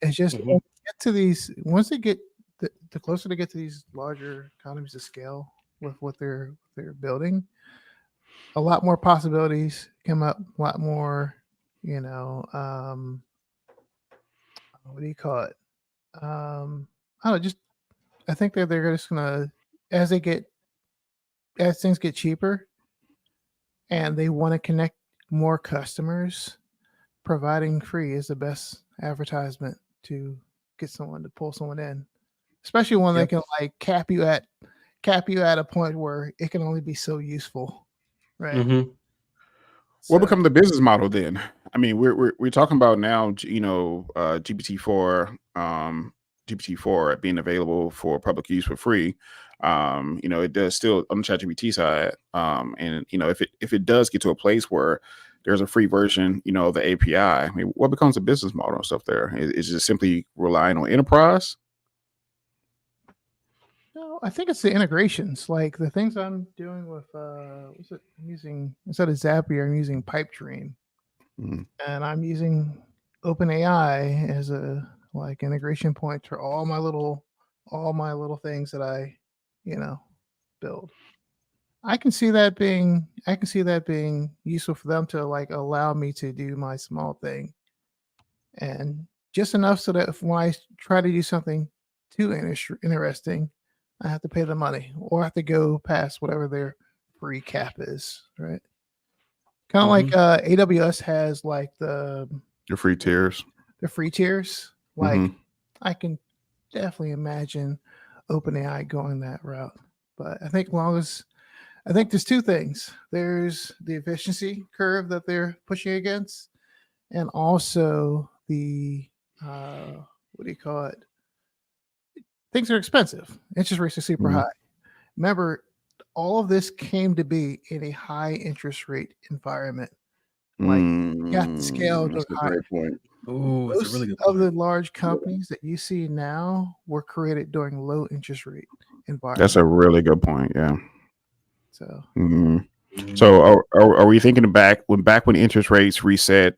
It's just Mhm. when they get to these, once they get the closer they get to these larger economies of scale with what they're building, a lot more possibilities come up, a lot more, you know, what do you call it? I don't know, just I think that they're just gonna as they get as things get cheaper and they want to connect more customers, providing free is the best advertisement to get someone to pull someone in, especially when they Yep. can like cap you at a point where it can only be so useful, right? Mhm. What So become the business model then? I mean, we're talking about now, GPT-4, GPT-4 being available for public use for free. It does still on the ChatGPT side, and if it does get to a place where there's a free version, of the API, I mean, what becomes the business model and stuff there? Is it simply relying on enterprise? no, I think it's the integrations, like the things I'm doing with what's it? I'm using instead of Zapier, I'm using Pipedream, Mhm. and I'm using OpenAI as a like integration point for all my little things that I, you know, build. I can see that being useful for them to like allow me to do my small thing and just enough so that if when I try to do something too interesting, I have to pay the money or I have to go past whatever their free cap is, right? Kind of like Mhm. AWS has like Your free tiers. the free tiers. Like Mhm. I can definitely imagine OpenAI going that route. But I think there's two things. There's the efficiency curve that they're pushing against, and also the what do you call it? Things are expensive. Interest rates are super Mhm. high. Remember, all of this came to be in a high interest rate environment. Like you have to scale to That's a high. great point. Oh, it's a really Most good of the point. large companies that you see now were created during low interest rate That's environment. a really good point. Yeah. So Mhm. Mhm. So are we thinking back when interest rates reset,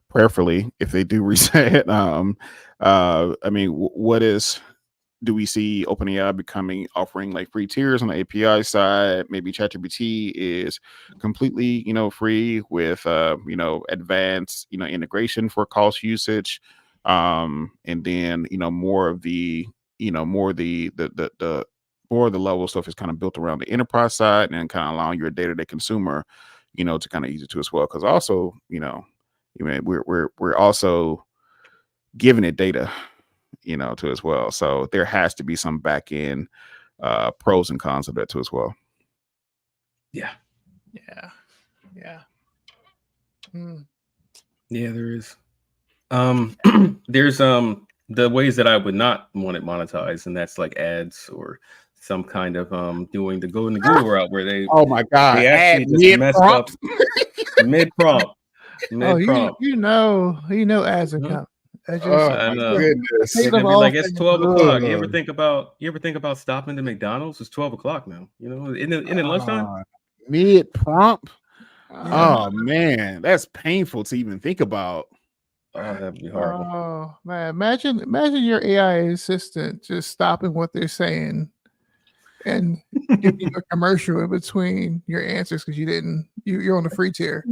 prayerfully, if they do reset, I mean, what is do we see OpenAI becoming offering like free tiers on the API side? Maybe ChatGPT is completely, free with advanced, integration for cost usage. And then, more of the more of the level stuff is kind of built around the enterprise side and kind of allowing your day-to-day consumer, to kind of use it too as well. Because also, we're also giving it data, too as well. So there has to be some back end pros and cons of that too as well. Yeah. yeah, yeah. Mm. Yeah, there is. There's the ways that I would not want it monetized, and that's like ads or some kind of doing the go in the Google route where Oh my God! they Add actually just mid mess up prompt. mid prompt. Oh, Mid prompt. you know ads are coming. I just Oh I my know. take They're goodness! them gonna be off like, it's and 12 o'clock. You ever Ugh. think about stopping to McDonald's? It's 12 o'clock now. Isn't it lunchtime? Mid prompt. Yeah. uh, Oh man, that's painful to even think about. Oh, that'd be horrible. oh man, imagine your AI assistant just stopping what they're saying and giving you a commercial in between your answers because you're on the free tier.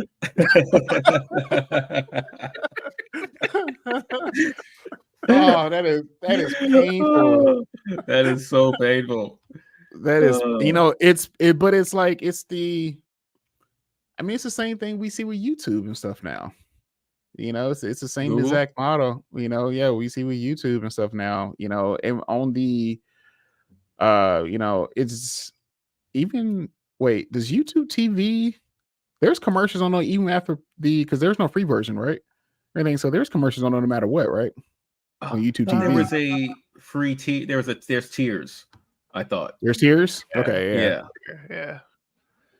Oh, that is painful. That is so painful. That is, Uh, but it's like it's the. I mean, it's the same thing we see with YouTube and stuff now. It's the same Google. exact model. Yeah, we see with YouTube and stuff now. And on the it's even wait, does YouTube TV? There's commercials on it even after because there's no free version, right? Everything. So there's commercials on it no matter what, right? on YouTube There TV. was a free tier. There's tiers. I thought. There's tiers. Yeah. Okay, yeah. Yeah.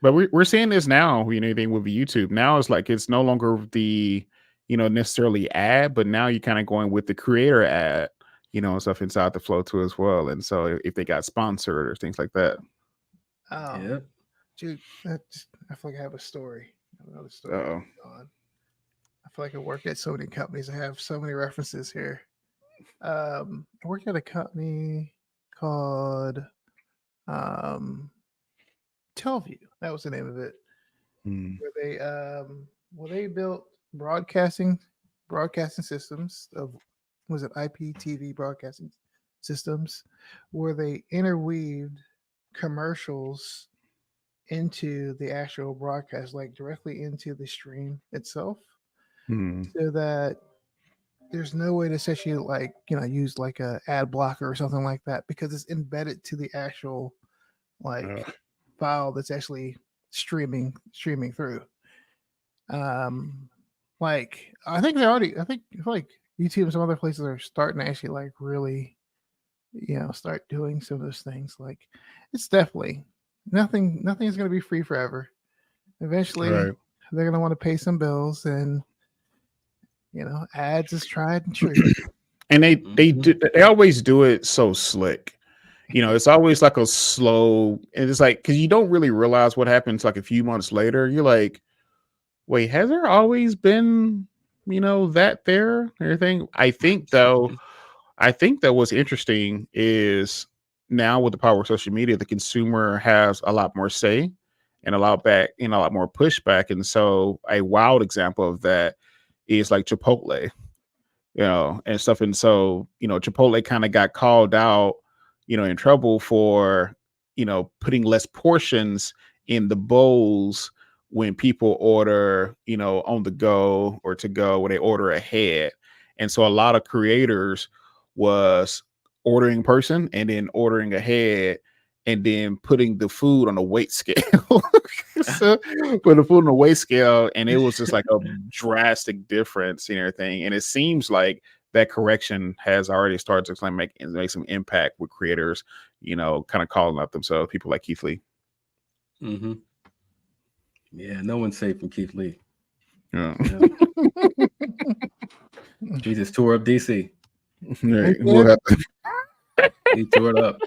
But we're seeing this now. Anything with YouTube now is like it's no longer the necessarily ad, but now you're kind of going with the creator ad, and stuff inside the flow too as well. And so if they got sponsored or things like that. Yeah. Dude, I feel like I have a story. I have another story. Uh-oh. I feel like I work at so many companies. I have so many references here. I worked at a company called Telview. That was the name of it. Where they built broadcasting systems of IPTV broadcasting systems, where they interweaved commercials into the actual broadcast, like directly into the stream itself, so that there's no way to essentially use like a ad blocker or something like that, because it's embedded to the actual file that's actually streaming through. Like I think I feel like YouTube and some other places are starting to actually like really, start doing some of those things. Like it's definitely nothing is going to be free forever. Eventually they're going to want to pay some bills, and ads is tried and true. And they always do it so slick. It's always like a slow, and it's like, because you don't really realize what happens like a few months later. You're like, wait, has there always been, that there and everything? I think that what's interesting is now with the power of social media, the consumer has a lot more say and a lot more pushback. And so a wild example of that is like Chipotle, and stuff. And so, Chipotle kind of got called out, in trouble for, putting less portions in the bowls when people order, on the go or to go, where they order ahead. And so a lot of creators was ordering person and then ordering ahead and then putting the food on a weight scale. So, put the food on a weight scale, and it was just like a drastic difference and everything. And it seems like that correction has already started to make some impact with creators, kind of calling out themselves, people like Keith Lee. Mm-hmm. Yeah, no one's safe from Keith Lee. Yeah. He just tore up DC. Right. We'll have to... He tore it up.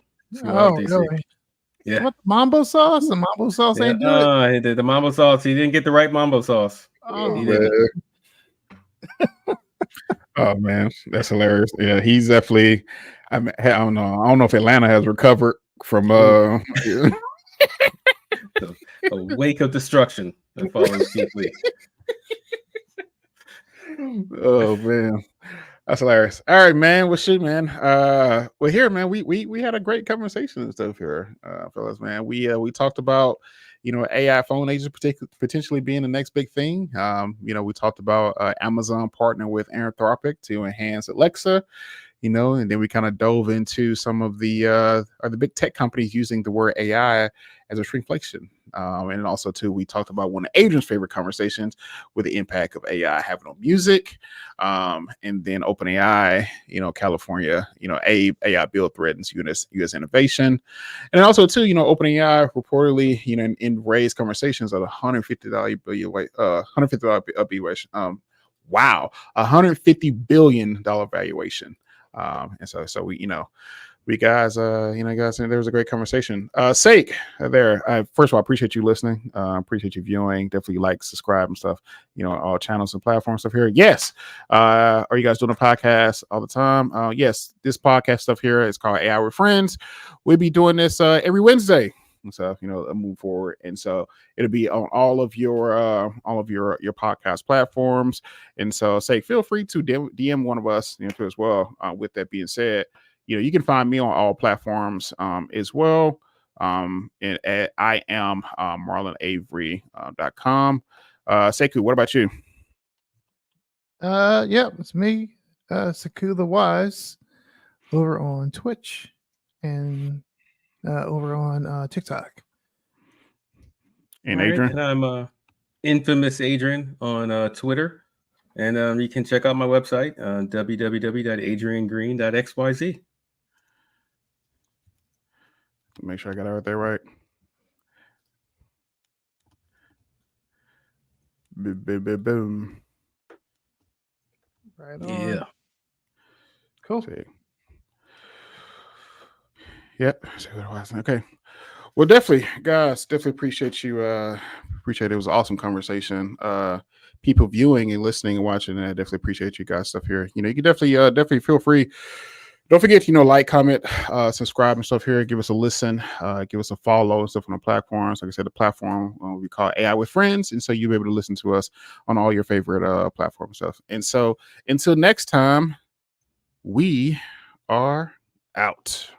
Really? Yeah. What, mambo sauce? The mambo sauce ain't do it. The mambo sauce. He didn't get the right mambo sauce. Oh, man. Oh man, that's hilarious. Yeah, he's definitely. I don't know. I don't know if Atlanta has recovered from the wake of destruction that follows Keith Lee. Oh man, that's hilarious. All right, man. Well, shit, man. Well, here, man. We had a great conversation and stuff here, fellas. Man, we talked about AI phone agents potentially being the next big thing. We talked about Amazon partnering with Anthropic to enhance Alexa. And then we kind of dove into some of the big tech companies using the word AI as a shrinkflation. And also, too, we talked about one of Adrian's favorite conversations with the impact of AI having on music. And then OpenAI, California, AI bill threatens U.S. innovation. And also, too, OpenAI reportedly, in raised conversations of $150 billion. Wow, $150 billion valuation. And so we guys, there was a great conversation. Sekou there. First of all, I appreciate you listening. Appreciate you viewing. Definitely like, subscribe and stuff, all channels and platforms stuff here. Yes. Are you guys doing a podcast all the time? Yes. This podcast stuff here is called AI with Friends. We'll be doing this every Wednesday. And so, move forward. And so it'll be on all of your podcast platforms. And so feel free to DM one of us, too, as well. With that being said, you can find me on all platforms as well. I am marlonavery.com. Sekou, what about you? Yeah, it's me, Sekou the Wise, over on Twitch and over on TikTok. And Adrian? And I'm infamous Adrian on Twitter. And you can check out my website, www.adriangreen.xyz. Make sure I got everything right. Boom. Right on. Yeah. Cool. See. Yep. Okay. Well, definitely, guys. Definitely appreciate you. Appreciate it. It was an awesome conversation. People viewing and listening and watching, and I definitely appreciate you guys stuff here. You can definitely feel free. Don't forget, like, comment, subscribe and stuff here. Give us a listen, give us a follow and stuff on the platforms. Like I said, the platform we call AI with Friends, and so you'll be able to listen to us on all your favorite platform stuff. And so until next time, we are out.